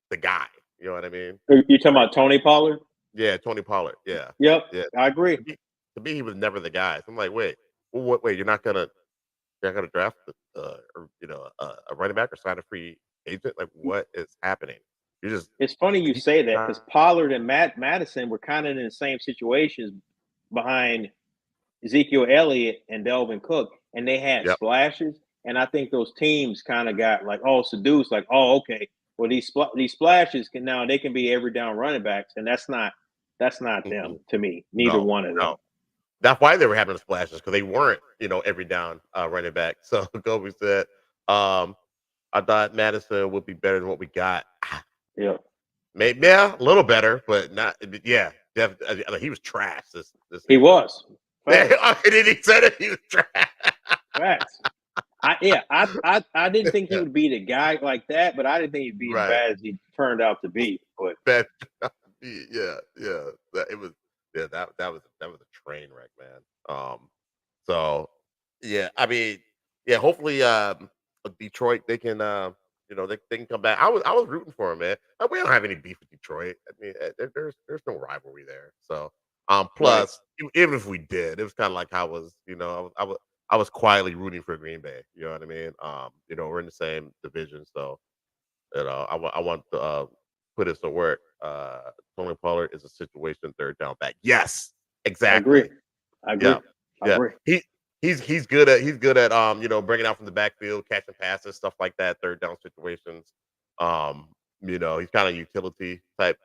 the guy. You know what I mean? You talking Like, about Tony Pollard? yeah, Tony Pollard. Yeah, Yep, yeah. I agree. To me, he was never the guy. So I'm like, wait, wait, you're not gonna draft a running back or sign a free agent? Like, what is happening? You just It's funny you he's say that not. because Pollard and Matt Madison were kind of in the same situations behind Ezekiel Elliott and Delvin Cook, and they had Yep. splashes. And I think those teams kind of got like, oh, seduced, like, oh, okay, well these splashes can be every down running backs, and that's not Mm-mm. them to me. Neither No, one of them. no. That's why they were having the splashes because they weren't, every down running back. So Kobe said, I thought Madison would be better than what we got. Yeah, Maybe yeah, a little better, but not. Yeah, he was trash this he season. was. Facts. And then he said it. He was trash. Facts. I didn't think he would be the guy like that, but I didn't think he'd be as Right. bad as he turned out to be. But Bad. Yeah, yeah. It was. Yeah, that was a train wreck, man. So yeah, I mean, yeah. Hopefully, Detroit they can, they can come back. I was rooting for him, man. We don't have any beef with Detroit. I mean, there's no rivalry there. So, right, plus, even if we did, it was kind of like how I was, I was quietly rooting for Green Bay. You know what I mean? We're in the same division, so I want to put it to work. Tony Pollard is a situation third down back. Yes, I agree. exactly. I agree. Yeah, I yeah. agree. He's good at bringing out from the backfield, catching passes, stuff like that, third down situations. He's kind of utility type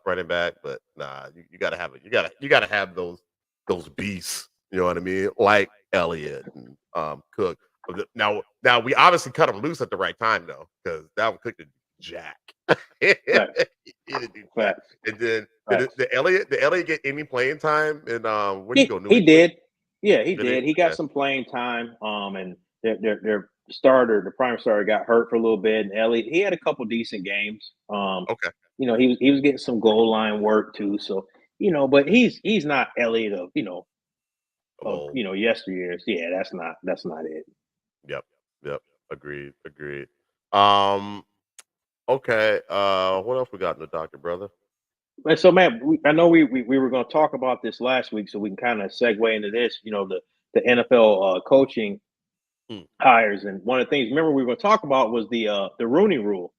running back, but nah, you gotta have it. You gotta have those beasts. You know what I mean? Like Elliott and Cook. Now we obviously cut him loose at the right time though, because Dalvin Cook did jack. he Facts. didn't do jack. Facts. And then Facts. did Elliott get any playing time? And where did he go? New He England? did. Yeah, he Did he? did. He got Okay. some playing time. And their starter, the prime starter, got hurt for a little bit. And Elliott, he had a couple decent games. Okay. He was getting some goal line work too. So but he's not Elliott of Oh, yesteryears. Yeah, that's not it. yep. Yep. Agreed. Agreed. Um. Okay. What else we got in the docket, brother? And so, man, I know we were going to talk about this last week, so we can kind of segue into this. The NFL coaching Hmm. hires, and one of the things remember we were going to talk about was the Rooney Rule.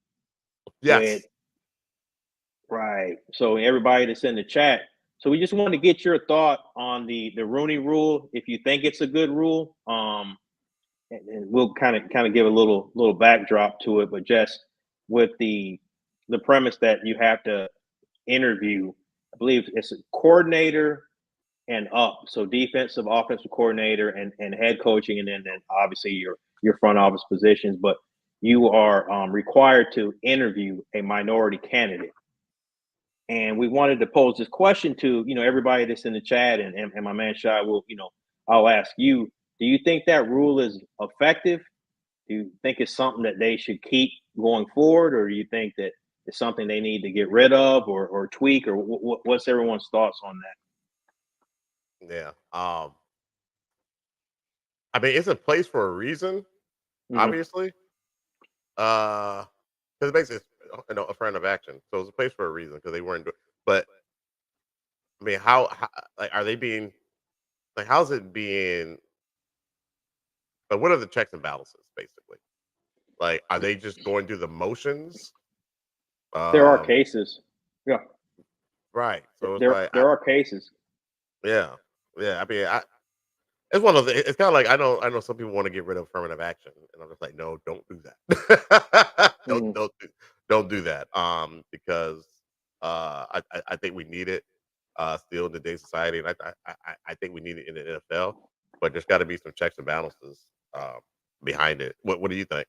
With Yes. right, so everybody that's in the chat. So we just wanted to get your thought on the Rooney Rule, if you think it's a good rule. And we'll kind of give a little backdrop to it, but just with the premise that you have to interview, I believe it's a coordinator and up. So defensive, offensive coordinator and head coaching, and then obviously your front office positions. But you are required to interview a minority candidate. And we wanted to pose this question to everybody that's in the chat, and my man Shai will I'll ask you: do you think that rule is effective? Do you think it's something that they should keep going forward, or do you think that it's something they need to get rid of or tweak, or what's everyone's thoughts on Yeah. I mean, it's in place for a reason, that? obviously. Because basically, it's, a friend of action, so it's a place for a reason because they weren't doing. But I mean, how like are they being like? How's it being? But what are the checks and balances, basically? Like, are they just going through the motions? There are Um, cases. Yeah, right. So it's there like, there are cases. yeah, yeah. I mean, it's one of the. It's kind of like I know some people want to get rid of affirmative action, and I'm just like, no, don't do that. don't Mhm. don't do, don't do that. Because I think we need it still in today's society, and I think we need it in the NFL. But there's got to be some checks and balances behind it. What do you think?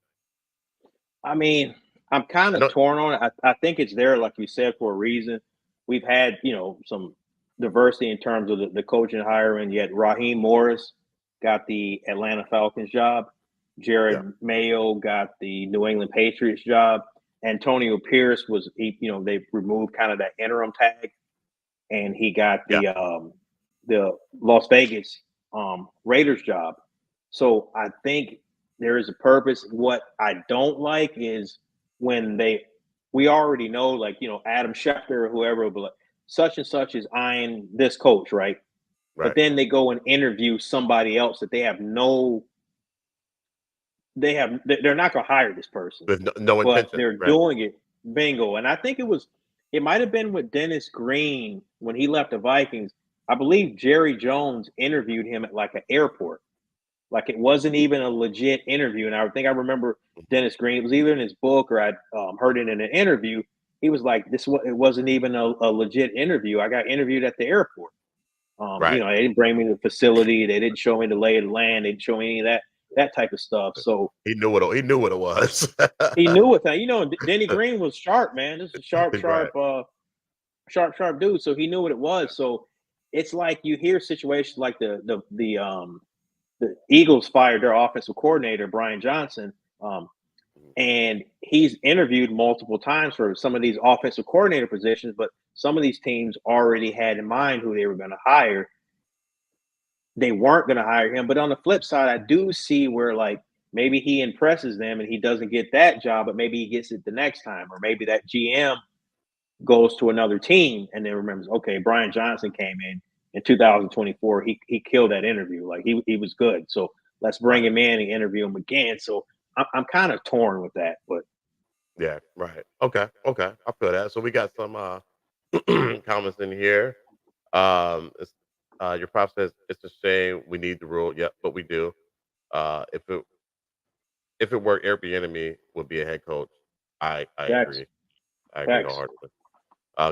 I mean, I'm kind I of know. torn on it. I think it's there, like you said, for a reason. We've had, some diversity in terms of the coaching hiring. Yet Raheem Morris got the Atlanta Falcons job. Yeah, Jared Mayo got the New England Patriots job. Antonio Pierce they removed kind of that interim tag, and he got yeah. the Las Vegas Raiders job. So I think there is a purpose. What I don't like is when we already know, like, Adam Schefter or whoever will be like, such and such is eyeing this coach, right? But Right. then they go and interview somebody else that they're not going to hire this person, With no but intention. they're Right. doing it. Bingo. And I think it might have been with Dennis Green when he left the Vikings. I believe Jerry Jones interviewed him at like an airport. Like it wasn't even a legit interview. And I think I remember Dennis Green. It was either in his book or I heard it in an interview. He was like, it wasn't even a legit interview. I got interviewed at the airport. Right. They didn't bring me to the facility. They didn't show me the lay of the land. They didn't show me any of that type of stuff. So He knew what it was. he knew it. Denny Green was sharp, man. This is a Right. sharp dude. So he knew what it was. So it's like you hear situations like the Eagles fired their offensive coordinator Brian Johnson, and he's interviewed multiple times for some of these offensive coordinator positions. But some of these teams already had in mind who they were going to hire. They weren't going to hire him. But on the flip side, I do see where like maybe he impresses them and he doesn't get that job, but maybe he gets it the next time, or maybe that GM goes to another team and then remembers, okay, Brian Johnson came in 2024. He killed that interview. Like he was good. So let's bring Right. him in and interview him again. So I'm kind of torn with that, but Yeah. Right. Okay. Okay. I feel that. So we got some comments in here. It's, your prop says it's a shame we need the rule. Yep, but we do. If it worked, Airbnb would be a head coach. I facts, agree. I agree facts. wholeheartedly.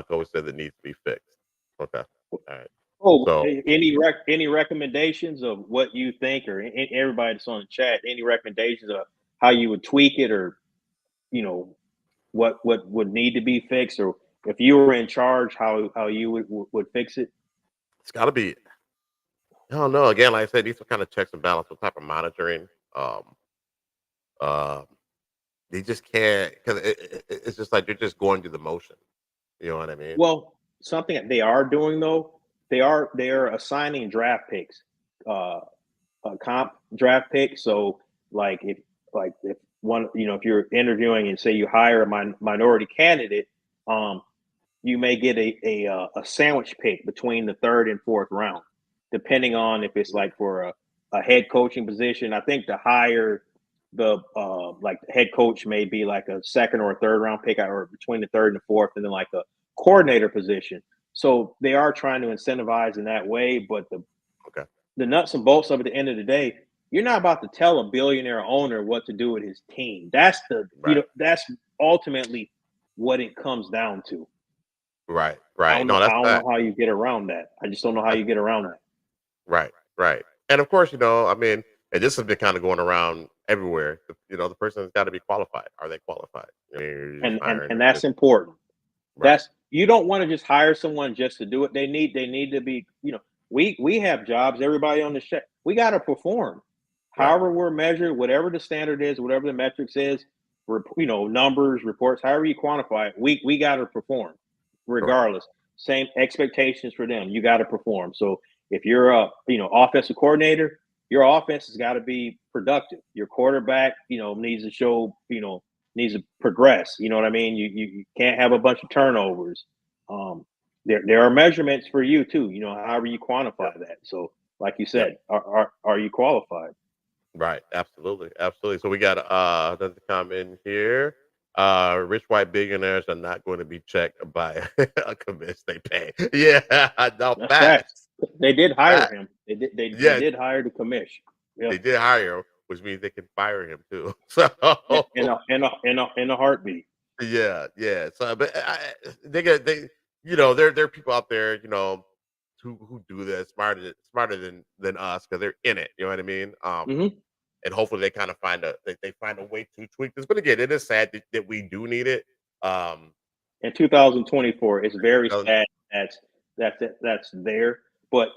Coach said it needs to be fixed. Okay. All right. Oh, So any recommendations of what you think, or everybody that's on the chat, any recommendations of how you would tweak it, or you know what would need to be fixed, or if you were in charge, how you would fix it? it's got to be. I don't know. Again, like I said, these are kind of checks and balance. What type of monitoring? Um, uh, they just can't because it's just like they're just going through the motion. You know what I mean? Well, something that they are doing though, they are assigning draft picks, uh, comp draft picks. So if one, if you're interviewing and say you hire a minority candidate, um, you may get a sandwich pick between the third and fourth round, depending on if it's like for a head coaching position. I think to hire the head coach may be like a second or a third round pick, or between the third and the fourth, and then like a coordinator position. So they are trying to incentivize in that way, but Okay. the nuts and bolts of it at the end of the day, you're not about to tell a billionaire owner what to do with his team. Right. That's ultimately what it comes down to. Right. I Right. don't know. No, I that's don't know that. how you get around that. I just don't know how you get around that. Right, right. And of course, I mean, and this has been kind of going around everywhere. The person has got to be qualified. Are they qualified? You're just hiring And them that's just important. right, You don't want to just hire someone just to do it. They need to be. We have jobs. Everybody on the show, we got to perform. right, However we're measured, whatever the standard is, whatever the metrics is, numbers, reports, however you quantify it, we got to perform, correct. regardless. Same expectations for them. You got to perform. So if you're a offensive coordinator, your offense has got to be productive. Your quarterback, needs to show, needs to progress. You know what I mean? You can't have a bunch of turnovers. Um, there are measurements for you too. However you Yep, quantify that. So, like you yep, said, are you qualified? right. Absolutely, absolutely. So we got another comment here. Rich white billionaires are not going to be checked by a commission they pay. Yeah, no That's facts. facts. They did hire Facts. him. They Yeah, did hire the commish. Yeah, they did hire him, which means they can fire him too. So in a heartbeat. yeah, yeah. So, but there are people out there, who do that smarter than us because they're in it. You know what I mean? Hmm. and hopefully they kind of they find a way to tweak this. But again, it is sad that we do need it. In 2024, it's very um, sad that's there. But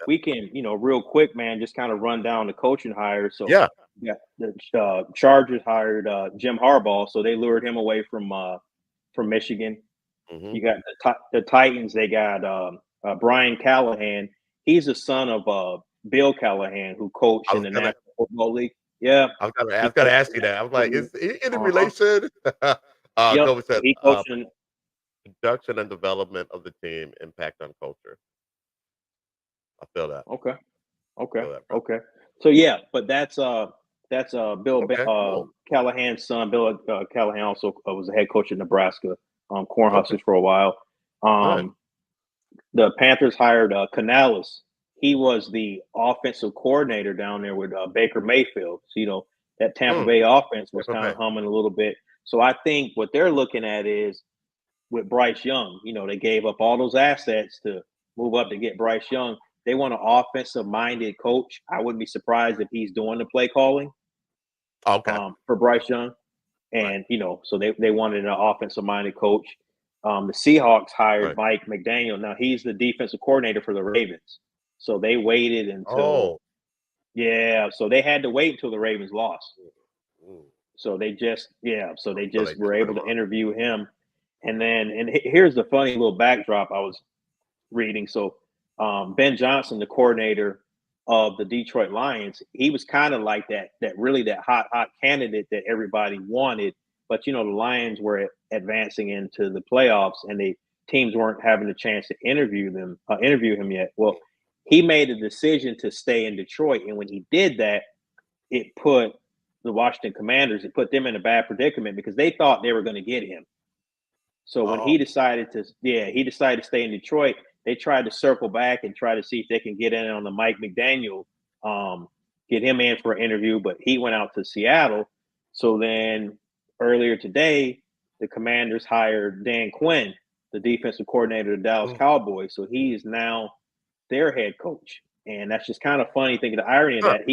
we can real quick, man, just kind of run down the coaching hires. So yeah. yeah, the Chargers hired Jim Harbaugh, so they lured him away from Michigan. Hmm. You got the Titans. They got Brian Callahan. He's the son of Bill Callahan, who coached I in was the gonna National Football League. Yeah, I he was gonna coached ask in you the that. I was like, National is Football he in League. Uh-huh. relation? Yep. Kobe So said, he coached in. production and development of the team impact on culture. I feel that. Okay. Okay. Feel that, brother. Okay. So yeah, but that's Bill Okay, cool. Callahan's son. Bill Callahan also was the head coach at Nebraska Okay, Cornhuskers for a while. nice. Um, the Panthers hired Canales. He was the offensive coordinator down there with Baker Mayfield. So, that Tampa Mm, Bay offense was Tampa kind of Bay. humming a little bit. So I think what they're looking at is with Bryce Young. They gave up all those assets to move up to get Bryce Young. They want an offensive minded coach. I wouldn't be surprised if he's doing the play calling Okay, for Bryce Young. right, And, so they wanted an offensive minded coach. The Seahawks hired right. Mike McDaniel. Now he's the defensive coordinator for the Ravens. So they waited until, Oh, yeah, so they had to wait until the Ravens lost. ooh, So they so they just were just put able him to up. interview him. And here's the funny little backdrop I was reading. So Ben Johnson, the coordinator of the Detroit Lions, he was kind of like that hot candidate that everybody wanted. But the Lions were advancing into the playoffs, and the teams weren't having a chance to interview him yet. Well, he made a decision to stay in Detroit, and when he did that, it put the Washington Commanders, it put them in a bad predicament because they thought they were going to get him. So when Oh, he decided to stay in Detroit, they tried to circle back and try to see if they can get in on the Mike McDaniel, get him in for an interview, but he went out to Seattle. So then earlier today, the Commanders hired Dan Quinn, the defensive coordinator of the Dallas mm, Cowboys. So he is now their head coach. And that's just kind of funny thinking the irony of huh, that.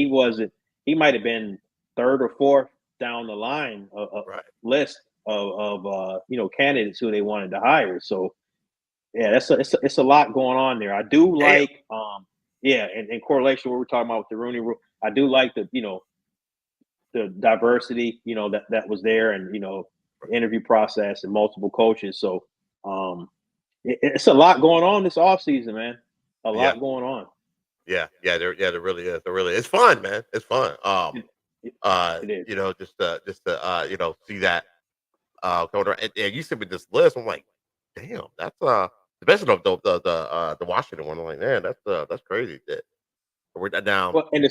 He might have been third or fourth down the line right. list of candidates who they wanted to hire. So yeah, it's a lot going on there. I do Damn. like in correlation what we're talking about with the Rooney Rule. I do like the diversity that was there, and the interview process and multiple coaches. So it's a lot going on this offseason, man. A Yeah, lot going on. there really is. There really is. It's fun, man. It's fun. It, it, it is. Just to see that going around. And you said with this list, I'm like, damn, that's especially the Washington one. I'm like, man, that's crazy. That we're down. Well, and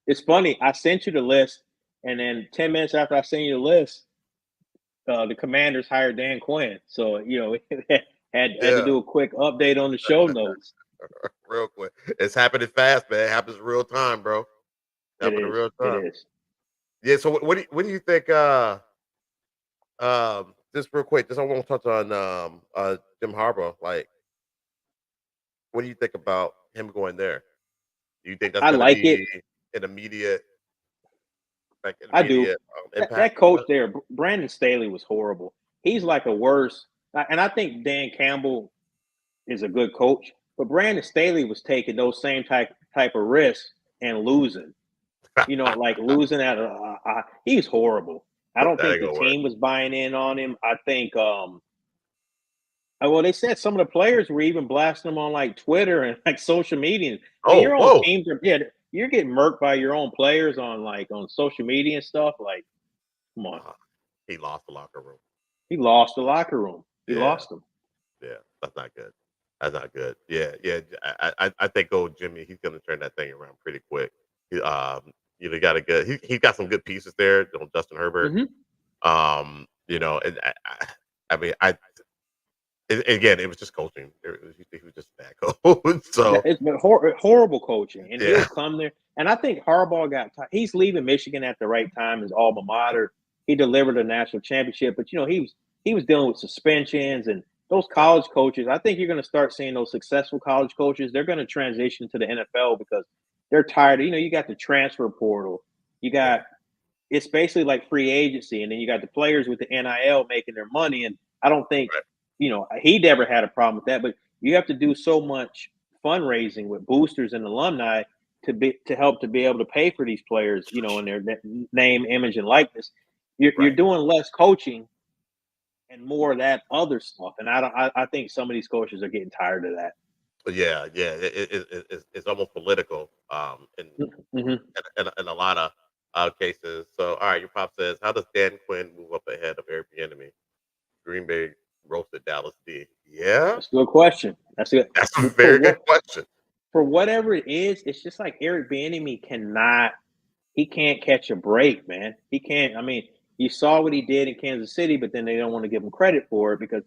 it's funny. I sent you the list, and then 10 minutes after I sent you the list, the Commanders hired Dan Quinn. So had to Yeah, do a quick update on the show notes. real quick. It's happening fast, man. It happens real time, bro. It Happening is. real It time. is. Yeah. So what do you think? Just real quick, just I want to touch on Jim Harbaugh. Like, what do you think about him going there? Do you think that's I going to like it. be an immediate, I do. impact? That coach there, Brandon Staley, was horrible. He's like a worse, and I think Dan Campbell is a good coach, but Brandon Staley was taking those same type of risks and losing. Like losing at he's horrible. I don't That think ain't the gonna work. team was buying in on him. I think well, they said some of the players were even blasting him on like Twitter and like social media. When Oh, your own whoa! teams are you're getting murked by your own players on social media and stuff. Like, come on. Uh, he lost the locker room. He lost the locker room. He Yeah, lost them. yeah, that's not good. That's not good. Yeah, yeah. I think old Jimmy, he's gonna turn that thing around pretty quick. He, got a good. He got some good pieces there. Justin Herbert. Hmm. And I mean, again, it was just coaching. He was just a bad coach. So It's been horrible coaching, and he'll yeah, come there. And I think Harbaugh he's leaving Michigan at the right time, his alma mater. He delivered a national championship, but he was dealing with suspensions and those yeah, college coaches. I think you're going to start seeing those successful college coaches. They're going to transition to the NFL because they're tired. You got the transfer portal. you got it's basically like free agency, and then you got the players with the NIL making their money. And I don't think he never had a problem with that, but you have to do so much fundraising with boosters and alumni to help to be able to pay for these players, in their name, image, and likeness. You're doing less coaching and more of that other stuff. And I think some of these coaches are getting tired of that. Yeah, it's almost political, in a lot of cases. So, all right, your pop says, how does Dan Quinn move up ahead of Eric Bieniemy? Green Bay roasted Dallas D. Yeah, That's a good question. That's a very good question. For whatever it is, it's just like Eric Bieniemy he can't catch a break, man. He can't. I mean, you saw what he did in Kansas City, but then they don't want to give him credit for it because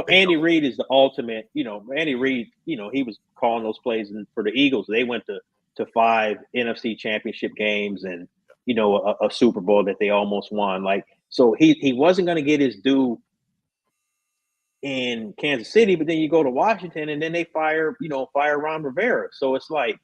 Andy Reid is the ultimate. Andy Reid, he was calling those plays for the Eagles. They went to 5 NFC Championship games and a Super Bowl that they almost won. Like, so he wasn't going to get his due in Kansas City, but then you go to Washington and then they fire Ron Rivera. So it's like,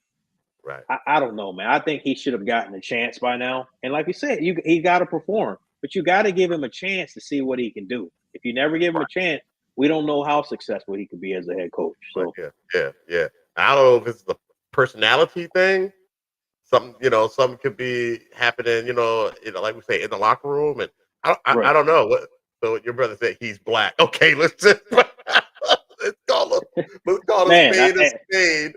I don't know, man. I think he should have gotten a chance by now. And like you said, he got to perform, but you got to give him a chance to see what he can do. If you never give him a chance, we don't know how successful he could be as a head coach. So yeah. I don't know if it's the personality thing. Something could be happening. Like we say, in the locker room, and I don't know what. So your brother said he's black. Okay, let's call him a spade.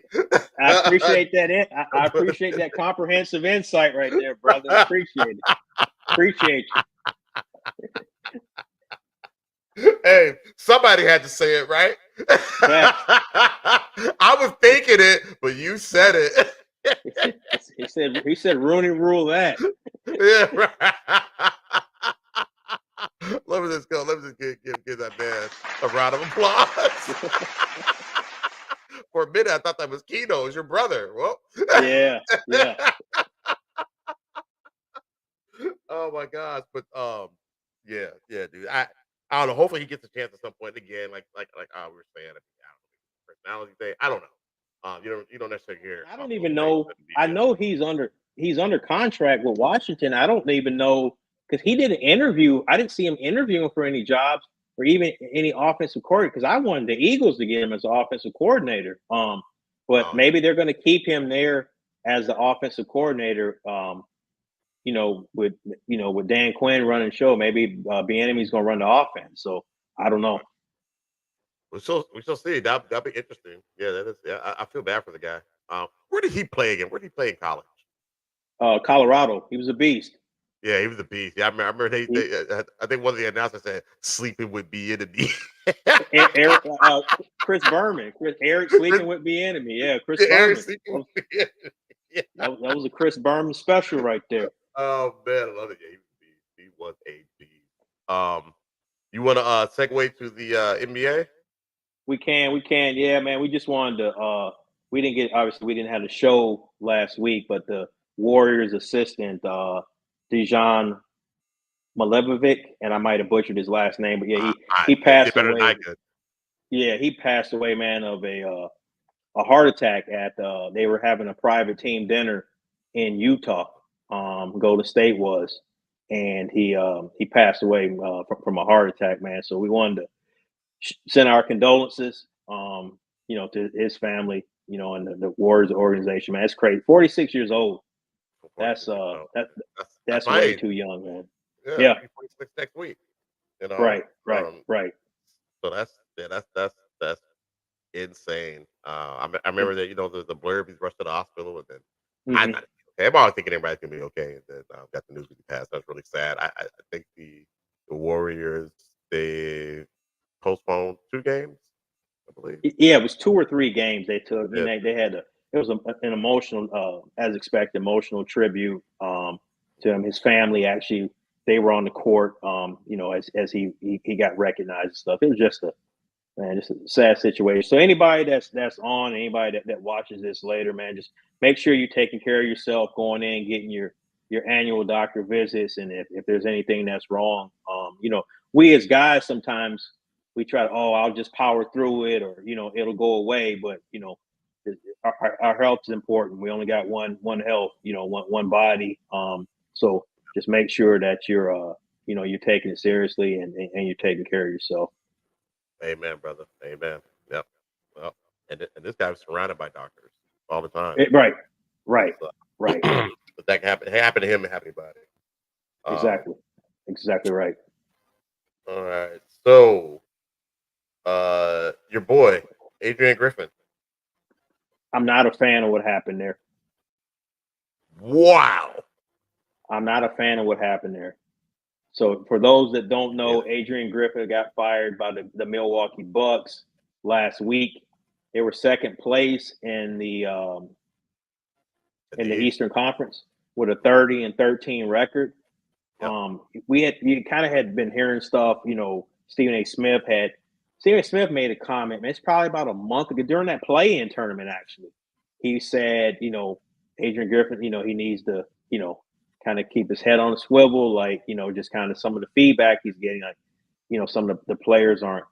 I appreciate that. I appreciate that comprehensive insight right there, brother. Appreciate it. Appreciate you. Hey, somebody had to say it, right? I was thinking it, but you said it. He said Rooney rule that. Yeah, right. Let me just go. Let me just give that man a round of applause. For a minute, I thought that was Keno. It was your brother. Well, yeah. Oh my gosh, but yeah, dude. I don't know. Hopefully, he gets a chance at some point again. Like we were saying, personality thing. I don't know. You don't necessarily hear. I don't even know. I know he's under contract with Washington. I don't even know because he did an interview. I didn't see him interviewing for any jobs or even any offensive coordinator because I wanted the Eagles to get him as an offensive coordinator. But maybe they're going to keep him there as the offensive coordinator. With Dan Quinn running the show, maybe Bieniemy's going to run the offense. So I don't know. We shall see. That'll be interesting. Yeah, that is. Yeah, I feel bad for the guy. Where did he play again? Where did he play in college? Colorado. He was a beast. Yeah, he was a beast. Yeah, I remember I think one of the announcers said sleeping with Bieniemy. Eric, Chris Berman. Eric sleeping with Bieniemy. Yeah, Chris Berman. That was a Chris Berman special right there. Oh man, I love it. Yeah, he was a beast. You want to segue to the NBA? We can. Yeah, man. We just wanted to. We didn't have the show last week, but the Warriors assistant Dejan Milivojevic, and I might have butchered his last name, but yeah, he passed away. Yeah, he passed away, man, of a heart attack at they were having a private team dinner in Utah. Golden State was, and he passed away from a heart attack, man. So we wanted to send our condolences, to his family, and the Warriors organization, man. It's crazy. 46 years old. That's way too young, man. Yeah. 46 next week. Right. So that's insane. I remember that the blurb, he's rushed to the hospital, and then I'm always thinking everybody's gonna be okay, and then got the news with the pass. That's really sad. I think the Warriors, they postponed 2 games, I believe. Yeah, it was 2 or 3 games they took. Yeah. They had it was an emotional, as expected, emotional tribute to him. His family actually, they were on the court, as he got recognized and stuff. It was just a sad situation. So anybody that's on, anybody that watches this later, man, just make sure you're taking care of yourself, going in, getting your annual doctor visits, and if there's anything that's wrong, we as guys sometimes we try to, I'll just power through it, or it'll go away, but our health is important. We only got one health, one body. So just make sure that you're taking it seriously and you're taking care of yourself. Amen, brother. Amen. Yep. Well, and this guy was surrounded by doctors all the time. Right, right, So, right. but that can happen to him and happen to anybody. Exactly right. All right. So, your boy Adrian Griffin. I'm not a fan of what happened there. Wow. I'm not a fan of what happened there. So for those that don't know, Adrian Griffin got fired by the Milwaukee Bucks last week. They were second place in the Eastern Conference with a 30-13 record. Yep. We kind of had been hearing stuff. Stephen A. Smith made a comment. Man, it's probably about a month ago during that play-in tournament. Actually, he said, Adrian Griffin, he needs to, kind of keep his head on a swivel. Like, just kind of some of the feedback he's getting. Like, some of the players aren't,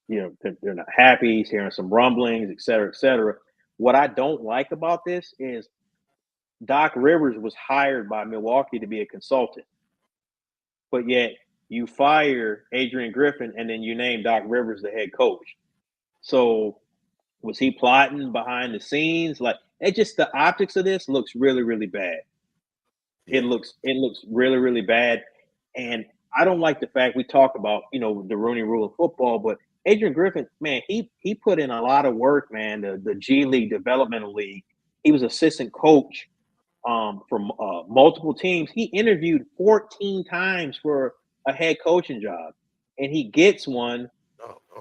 they're not happy. He's hearing some rumblings, et cetera, et cetera. What I don't like about this is Doc Rivers was hired by Milwaukee to be a consultant, but yet you fire Adrian Griffin and then you name Doc Rivers the head coach. So was he plotting behind the scenes? Like, it just, the optics of this looks really, really bad. Yeah. It looks really, really bad. And I don't like the fact we talk about, the Rooney Rule of football, but Adrian Griffin, man, he put in a lot of work, man. The G League, Developmental League. He was assistant coach from multiple teams. He interviewed 14 times for a head coaching job, and he gets one.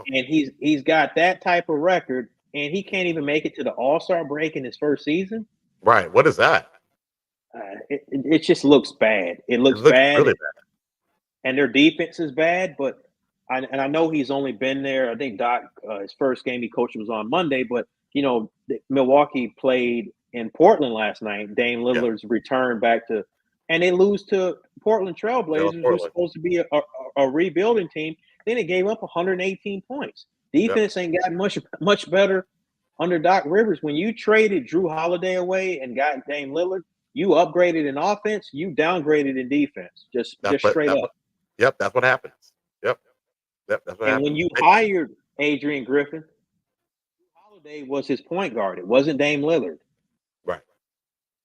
And he's got that type of record, and he can't even make it to the All-Star break in his first season. Right. What is that? It just looks bad. It looks bad, really bad. And their defense is bad. But I know he's only been there. I think Doc, his first game he coached was on Monday. But Milwaukee played in Portland last night. Dame Lillard's return back to, and they lose to Portland Trailblazers, who's supposed to be a rebuilding team. Then it gave up 118 points. Defense ain't gotten much better under Doc Rivers. When you traded Drew Holiday away and got Dame Lillard, you upgraded in offense, you downgraded in defense. Just straight up. Yep, that's what happens. Yep, that's what happens. And when you hired Adrian Griffin, Drew Holiday was his point guard. It wasn't Dame Lillard. Right.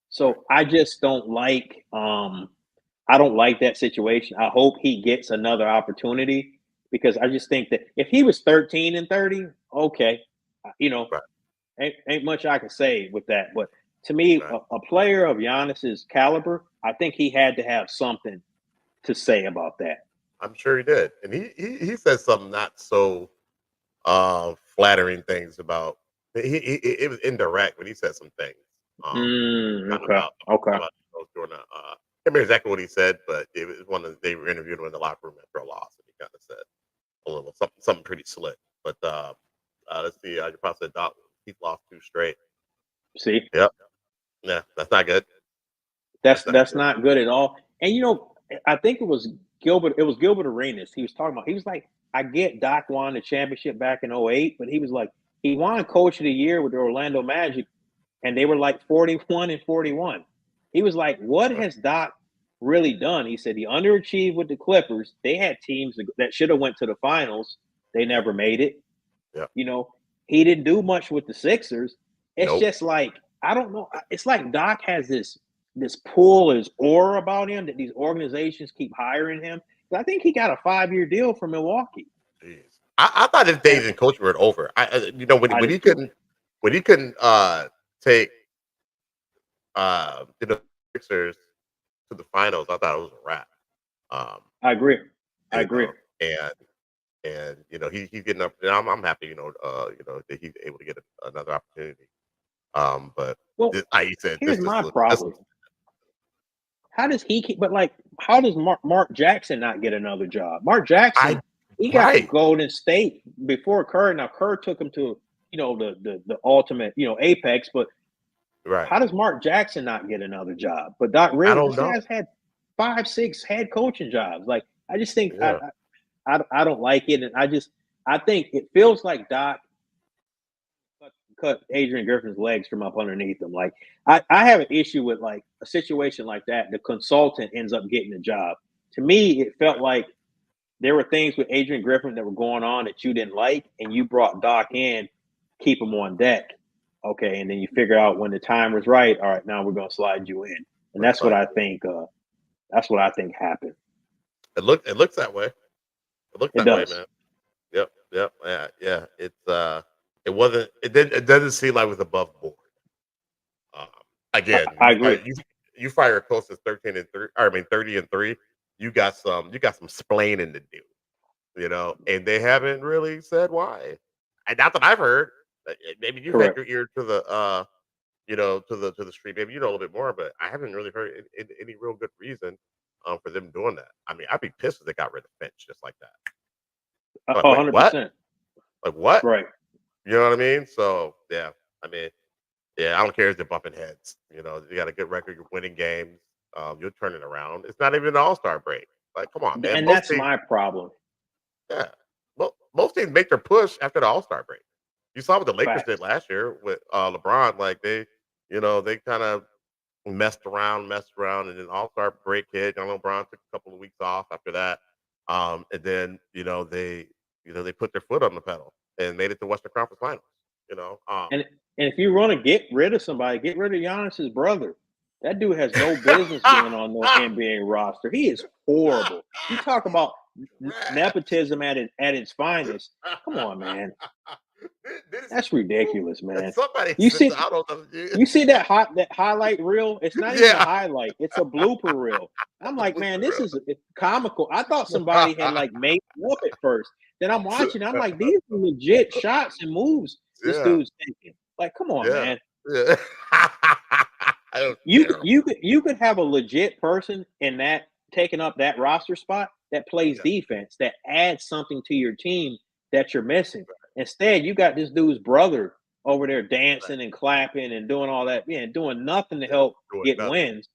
So I just don't like I don't like that situation. I hope he gets another opportunity, because I just think that if he was 13-30, okay, ain't much I can say with that. But to me, a player of Giannis's caliber, I think he had to have something to say about that. I'm sure he did, and he said some not so flattering things about. It was indirect, but he said some things. Okay. During I can't remember exactly what he said, but it was one of they were interviewed him in the locker room after a loss, and he kind of said a little something pretty slick. But let's see, I probably said Doc, he's lost 2 straight. See? Yep. Yeah, that's not good. That's not good at all. And I think it was Gilbert Arenas. He was talking about. He was like, I get Doc won the championship back in 2008, but he was like, he won Coach of the Year with the Orlando Magic, and they were like 41-41. He was like, what has Doc really done? He said he underachieved with the Clippers. They had teams that should have went to the finals. They never made it. Yeah. He didn't do much with the Sixers. It's just like, I don't know. It's like Doc has this pull, his aura about him, that these organizations keep hiring him. I think he got a 5-year deal from Milwaukee. Jeez. I thought his days in coaching were over. When he couldn't take the Sixers to the finals, I thought it was a wrap. I agree. And he's getting up. And I'm happy. That he's able to get another opportunity. But like you said, here's my problem. How does he keep? But like, how does Mark Jackson not get another job? Mark Jackson, he got to Golden State before Kerr. Now Kerr took him to the ultimate apex. But how does Mark Jackson not get another job? But Doc Rivers, this guy's had 5-6 head coaching jobs. Like, I just think I don't like it, and I think it feels like Doc cut Adrian Griffin's legs from up underneath him. Like I have an issue with like a situation like that. The consultant ends up getting the job. To me, it felt like there were things with Adrian Griffin that were going on that you didn't like, and you brought Doc in, keep him on deck. Okay, and then you figure out when the time was right. All right, now we're gonna slide you in, and that's what I think. That's what I think happened. It looks that way. It looks It that way, does. man. Yep, yeah. It wasn't. It didn't. It doesn't seem like it was above board. Um, again, I agree. You fire a coach that's 13-3. I mean 30-3. You got some splaining to do. And they haven't really said why. And not that I've heard. Maybe you've had Correct. your ear to the to the street. Maybe you know a little bit more, but I haven't really heard any real good reason for them doing that. I mean, I'd be pissed if they got rid of Finch just like that. Like, wait, what? 100%. Like what? Right. You know what I mean? So yeah, I mean, yeah, I don't care if they're bumping heads. You got a good record, you're winning games. You'll turn it around. It's not even an All-Star break. Like, come on, man. And that's my problem. Yeah. Well, most teams make their push after the All-Star break. You saw what the Lakers Facts. did last year with LeBron. Like they kind of messed around, and then All-Star break hit. LeBron took a couple of weeks off after that. And then they put their foot on the pedal and made it to Western Conference Finals. And if you want to get rid of somebody, get rid of Giannis's brother. That dude has no business being on no NBA roster. He is horrible. You talk about nepotism at its finest. Come on, man. That's ridiculous, man. Somebody You see that highlight reel? It's not even a highlight. It's a blooper reel. I'm like, man, this is comical. I thought somebody had like made it up at first. Then I'm watching. I'm like, these are legit shots and moves this dude's taking. Like, come on, man. Yeah. You could have a legit person in that taking up that roster spot that plays defense, that adds something to your team that you're missing. Instead, you got this dude's brother over there dancing and clapping and doing all that, doing nothing to help get wins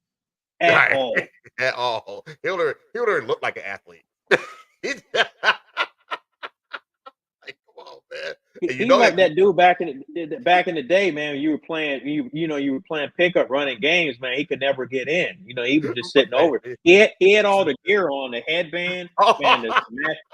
at all. At all. He'll look like an athlete. Like, come on, man. He's like that dude back in the day, man. You were playing, you were playing pickup, running games, man. He could never get in. He was just sitting over. He had all the gear on, the headband, man,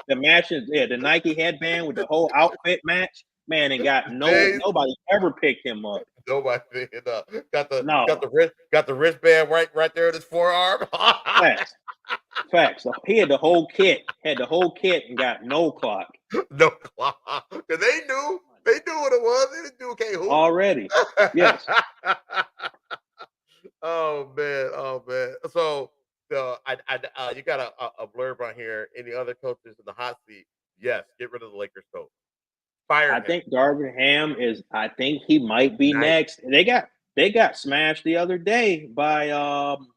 the matches, the Nike headband with the whole outfit match, man, and got nobody ever picked him up. Nobody picked it up. Got the wristband right there in his forearm. Facts. So he had the whole kit, and got no clock. No clock. Because they knew what it was. They didn't do okay. Who? Already. Yes. Oh man. So you got a blurb on here. Any other coaches in the hot seat? Yes, get rid of the Lakers coach. Fire him. I think Darvin Ham is. I think he might be next. They got smashed the other day by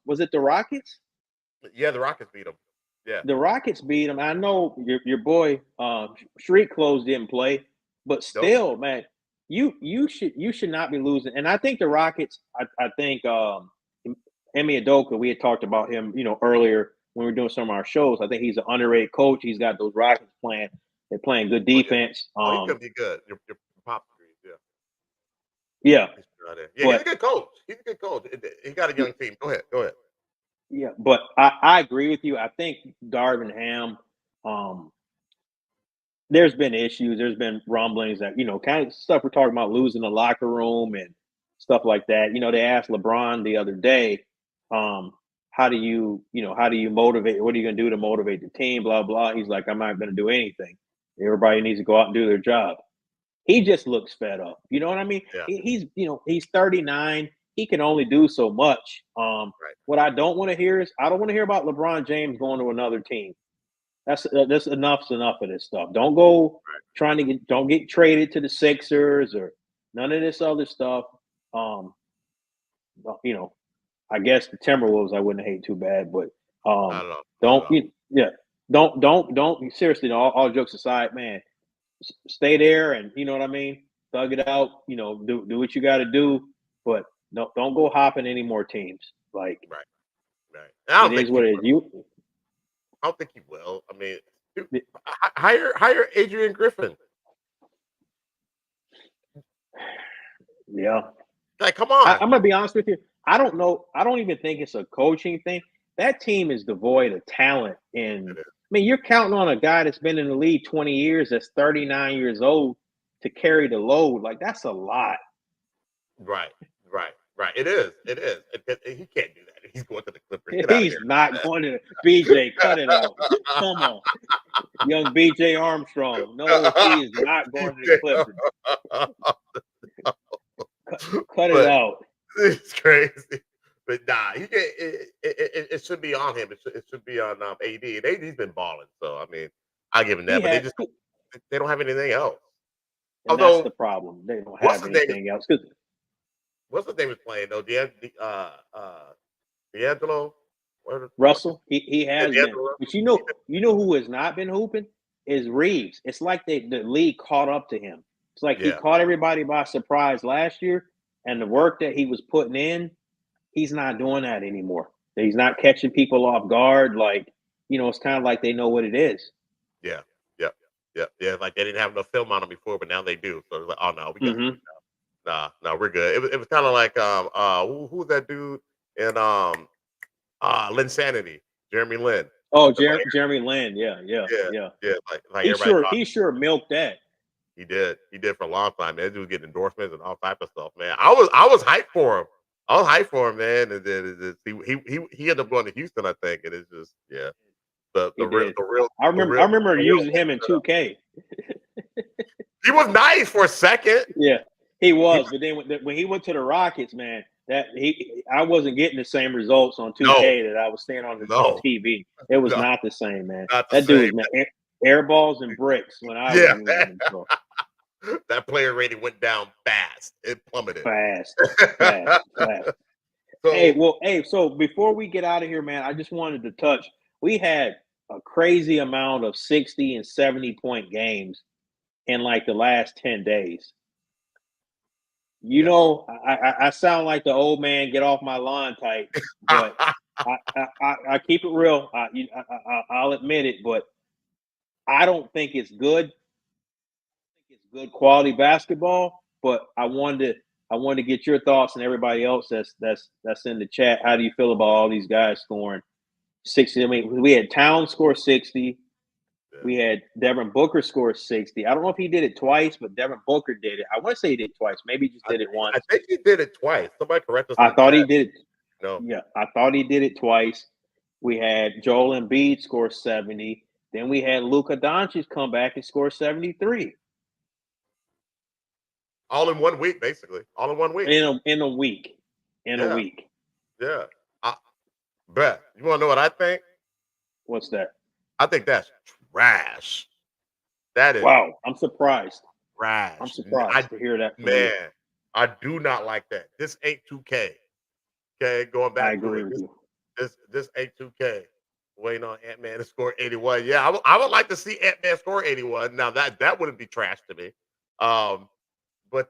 was it the Rockets? Yeah, the Rockets beat them. Yeah, the Rockets beat them. I know your boy Street Clothes didn't play, but still, man, you should not be losing. And I think the Rockets. I think Emi Udoka. We had talked about him, earlier when we were doing some of our shows. I think he's an underrated coach. He's got those Rockets playing. They're playing good defense. He could be good. Your pop agrees. Yeah. He's a good coach. He's a good coach. He got a young team. Go ahead. Yeah, but I agree with you. I think Darvin Ham, there's been issues. There's been rumblings that, kind of stuff we're talking about, losing the locker room and stuff like that. They asked LeBron the other day, how do you motivate? What are you going to do to motivate the team? Blah, blah. He's like, I'm not going to do anything. Everybody needs to go out and do their job. He just looks fed up. You know what I mean? Yeah. He's 39. He can only do so much. Right. What I don't want to hear is I don't want to hear about LeBron James going to another team. That's enough's enough of this stuff. Don't go don't get traded to the Sixers or none of this other stuff. I guess the Timberwolves I wouldn't hate too bad, but don't seriously. All jokes aside, man, stay there and you know what I mean. Thug it out. Do what you got to do, but. No, don't go hopping any more teams. Like, right. It is what it is. I don't think he will. I mean, hire Adrian Griffin. Yeah. Like, come on. I'm gonna be honest with you. I don't know. I don't even think it's a coaching thing. That team is devoid of talent. And I mean, you're counting on a guy that's been in the league 20 years, that's 39 years old, to carry the load. Like, that's a lot. Right. It is. He can't do that. He's going to the Clippers. Get out of He's here. not going to BJ. Cut it out. Come on, young BJ Armstrong. No, he is not going to the Clippers. Cut it But out. it's crazy. But nah, he can't, it should be on him. It should be on AD. And AD's been balling. So I mean, I give him that. He But had, they don't have anything else. and that's Although the problem. They don't what's have his name? anything else. What's the name is playing though? D'Angelo. Russell, he Yeah, has been, D'Angelo. but you know who has not been hooping is Reeves. It's like the league caught up to him. It's like he Yeah. caught everybody by surprise last year, and the work that he was putting in, he's not doing that anymore. He's not catching people off guard. Like, it's kind of like they know what it is. Yeah. Yeah. Like they didn't have no film on him before, but now they do. So it's like, oh no, we got no, we're good. It was kind of like who's that dude in Linsanity, Jeremy Lin. Oh, Like, Jeremy Lin, yeah. like He everybody sure milked that. he did for a long time. Man, that dude was getting endorsements and all type of stuff. Man, I was hyped for him. I was hyped for him, man. And then he ended up going to Houston, I think. And it's just I remember using him in 2K. He was nice for a second. Yeah, he was. But then when he went to the Rockets, man, I wasn't getting the same results on 2K that I was seeing on TV. It was not the same, man. That dude was air balls and bricks when I was using him. So. That player rating went down fast. It plummeted. Fast. So, So before we get out of here, man, I just wanted to touch. We had a crazy amount of 60 and 70-point games in like the last 10 days. I sound like the old man, get off my lawn type, but I keep it real. I'll admit it, but I don't think it's good. I think it's good quality basketball, but I wanted to get your thoughts and everybody else that's in the chat. How do you feel about all these guys scoring 60? I mean, we had Towns score 60. We had Devin Booker score 60. I don't know if he did it twice, but Devin Booker did it. I want to say he did it twice. Maybe he just did it once. I think he did it twice. Somebody correct us. I thought he did it. No. Yeah, I thought he did it twice. We had Joel Embiid score 70. Then we had Luka Doncic come back and score 73. All in 1 week, basically. All in 1 week. In a week. A week. Yeah. Bruh, you want to know what I think? What's that? I think that's trash. That is wow. I'm surprised. Trash. I'm surprised to hear that. Man, I do not like that. This ain't 2K. Okay, going back. I agree with you. This ain't 2K. Waiting on Ant-Man to score 81. Yeah, I would like to see Ant-Man score 81. Now that wouldn't be trash to me. But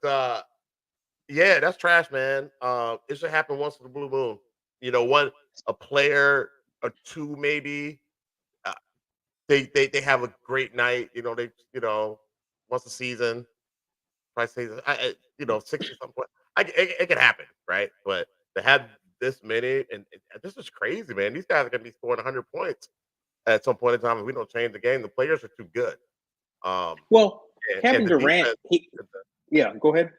yeah, that's trash, man. It should happen once in the blue moon. A player or two maybe. They have a great night. Once a season, twice a season. 60 something point. It can happen, right? But to have this many, and this is crazy, man. These guys are gonna be scoring 100 points at some point in time if we don't change the game. The players are too good. Kevin Durant. Go ahead.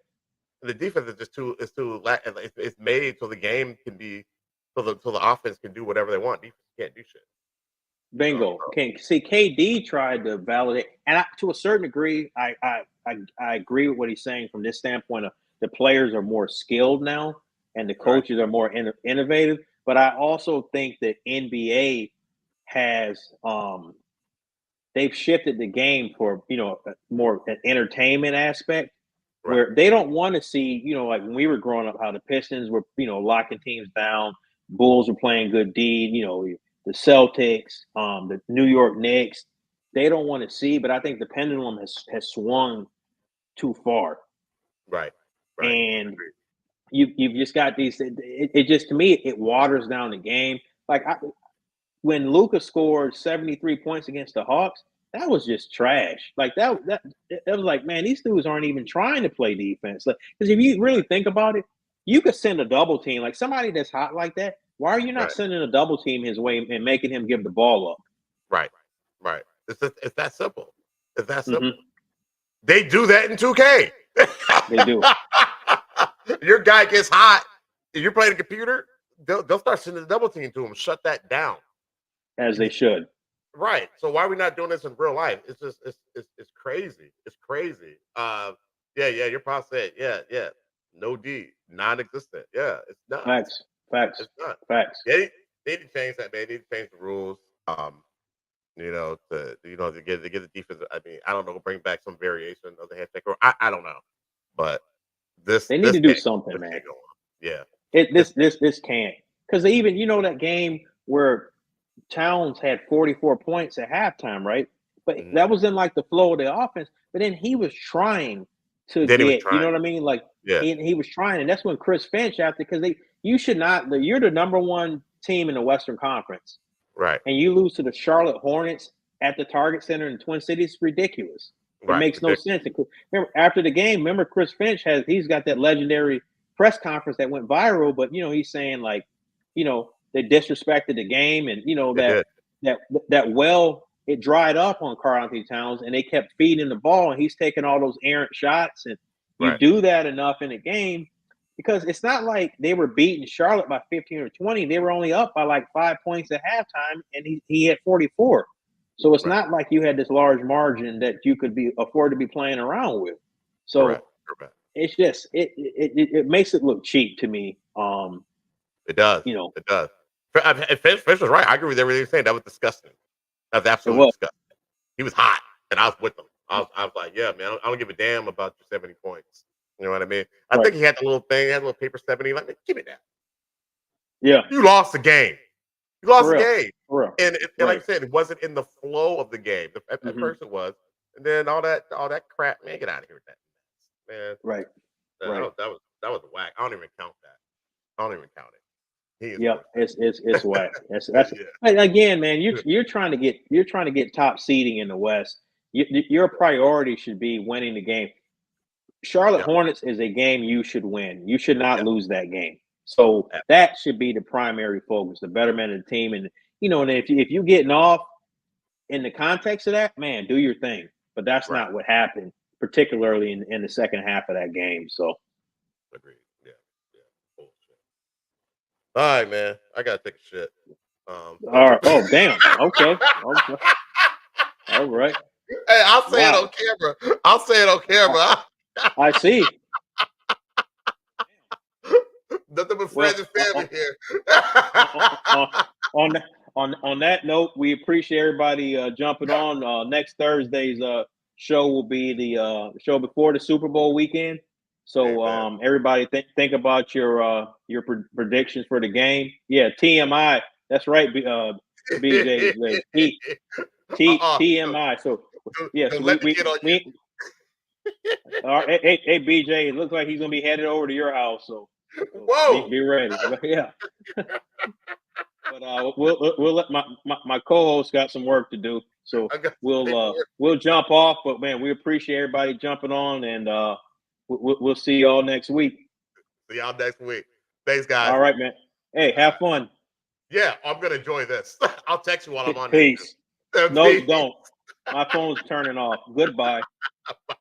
The defense is just too. It's made so the game can be, so the offense can do whatever they want. Defense can't do shit. Bingo. KD tried to validate, and to a certain degree, I agree with what he's saying from this standpoint of the players are more skilled now, and the coaches are more innovative. But I also think that NBA has they've shifted the game for more an entertainment aspect, where they don't want to see like when we were growing up how the Pistons were locking teams down, Bulls were playing good D, the Celtics, the New York Knicks, they don't want to see, but I think the pendulum has swung too far. Right. And you've just got these. It just, to me, it waters down the game. Like when Luka scored 73 points against the Hawks, that was just trash. Like that it was like, man, these dudes aren't even trying to play defense. Like, because if you really think about it, you could send a double team, like somebody that's hot like that. Why are you not Right. sending a double team his way and making him give the ball up? Right. Right. It's that simple. It's that simple. Mhm. They do that in 2K. They do. Your guy gets hot. If you're playing a computer, they'll start sending the double team to him. Shut that down. As they should. Right. So why are we not doing this in real life? It's just it's crazy. It's crazy. Yeah, your pop said, yeah. No D, non-existent. Yeah, it's nuts. Facts. It's nuts. Facts. They need to change that, man. They need to change the rules. To get the defense. I mean, I don't know, bring back some variation of the head check, or I don't know. But They need to do something, man. Yeah. This can't. Because even that game where Towns had 44 points at halftime, right? But that was in like the flow of the offense. But then he was trying to Then he was get, you know trying. what I mean? Like Yeah. he was trying, and that's when Chris Finch because you should not. You're the number one team in the Western Conference, Right. and you lose to the Charlotte Hornets at the Target Center in Twin Cities. Ridiculous. It Right. makes no sense. Remember, after the game, remember Chris Finch he's got that legendary press conference that went viral, but he's saying like, they disrespected the game, and that well, it dried up on Karl-Anthony Towns, and they kept feeding the ball, and he's taking all those errant shots, and you Right. do that enough in a game, because it's not like they were beating Charlotte by 15 or 20. They were only up by like 5 points at halftime, and he had 44. So it's Right. not like you had this large margin that you could afford to be playing around with. So Correct. it's just it makes it look cheap to me. It does. You know. It does. Finch was right. I agree with everything you're saying. That was disgusting. That was absolutely disgusting. He was hot, and I was with him. I was like, yeah, man, I don't give a damn about your 70 points. You know what I mean? I think he had the little thing, he had a little paper 70. Like, give me that. Yeah. You lost the game. You lost the game. And like I said, it wasn't in the flow of the game. At first it was. And then all that crap, man, get out of here with that. Man. Right. That was whack. I don't even count that. I don't even count it. It's whack. That's again, man. You're trying to get top seeding in the West. Your priority should be winning the game. Charlotte Hornets is a game you should win. You should not lose that game. So that should be the primary focus, the betterment of the team, and and if you getting off in the context of that, man, do your thing. But that's not what happened, particularly in the second half of that game. So, agreed. Yeah. Bullshit. All right, man. I gotta take a shit. All right. Oh, damn. Okay. All right. Hey, I'll say it on camera. I'll say it on camera. I see. Nothing but friends and family here. On that note, we appreciate everybody jumping on. Next Thursday's show will be the show before the Super Bowl weekend. So everybody think about your predictions for the game. Yeah, TMI. That's right, BJ. TMI. So yeah, so we all right, hey BJ, it looks like he's gonna be headed over to your house. So whoa, be ready. Yeah. But we'll let my co-host got some work to do, so we'll jump off. But man, we appreciate everybody jumping on, and we'll see y'all next week. See y'all next week. Thanks, guys. All right, man. Hey, have fun. Yeah, I'm gonna enjoy this. I'll text you while I'm on. Peace. No, don't. My phone's turning off. Goodbye. Bye.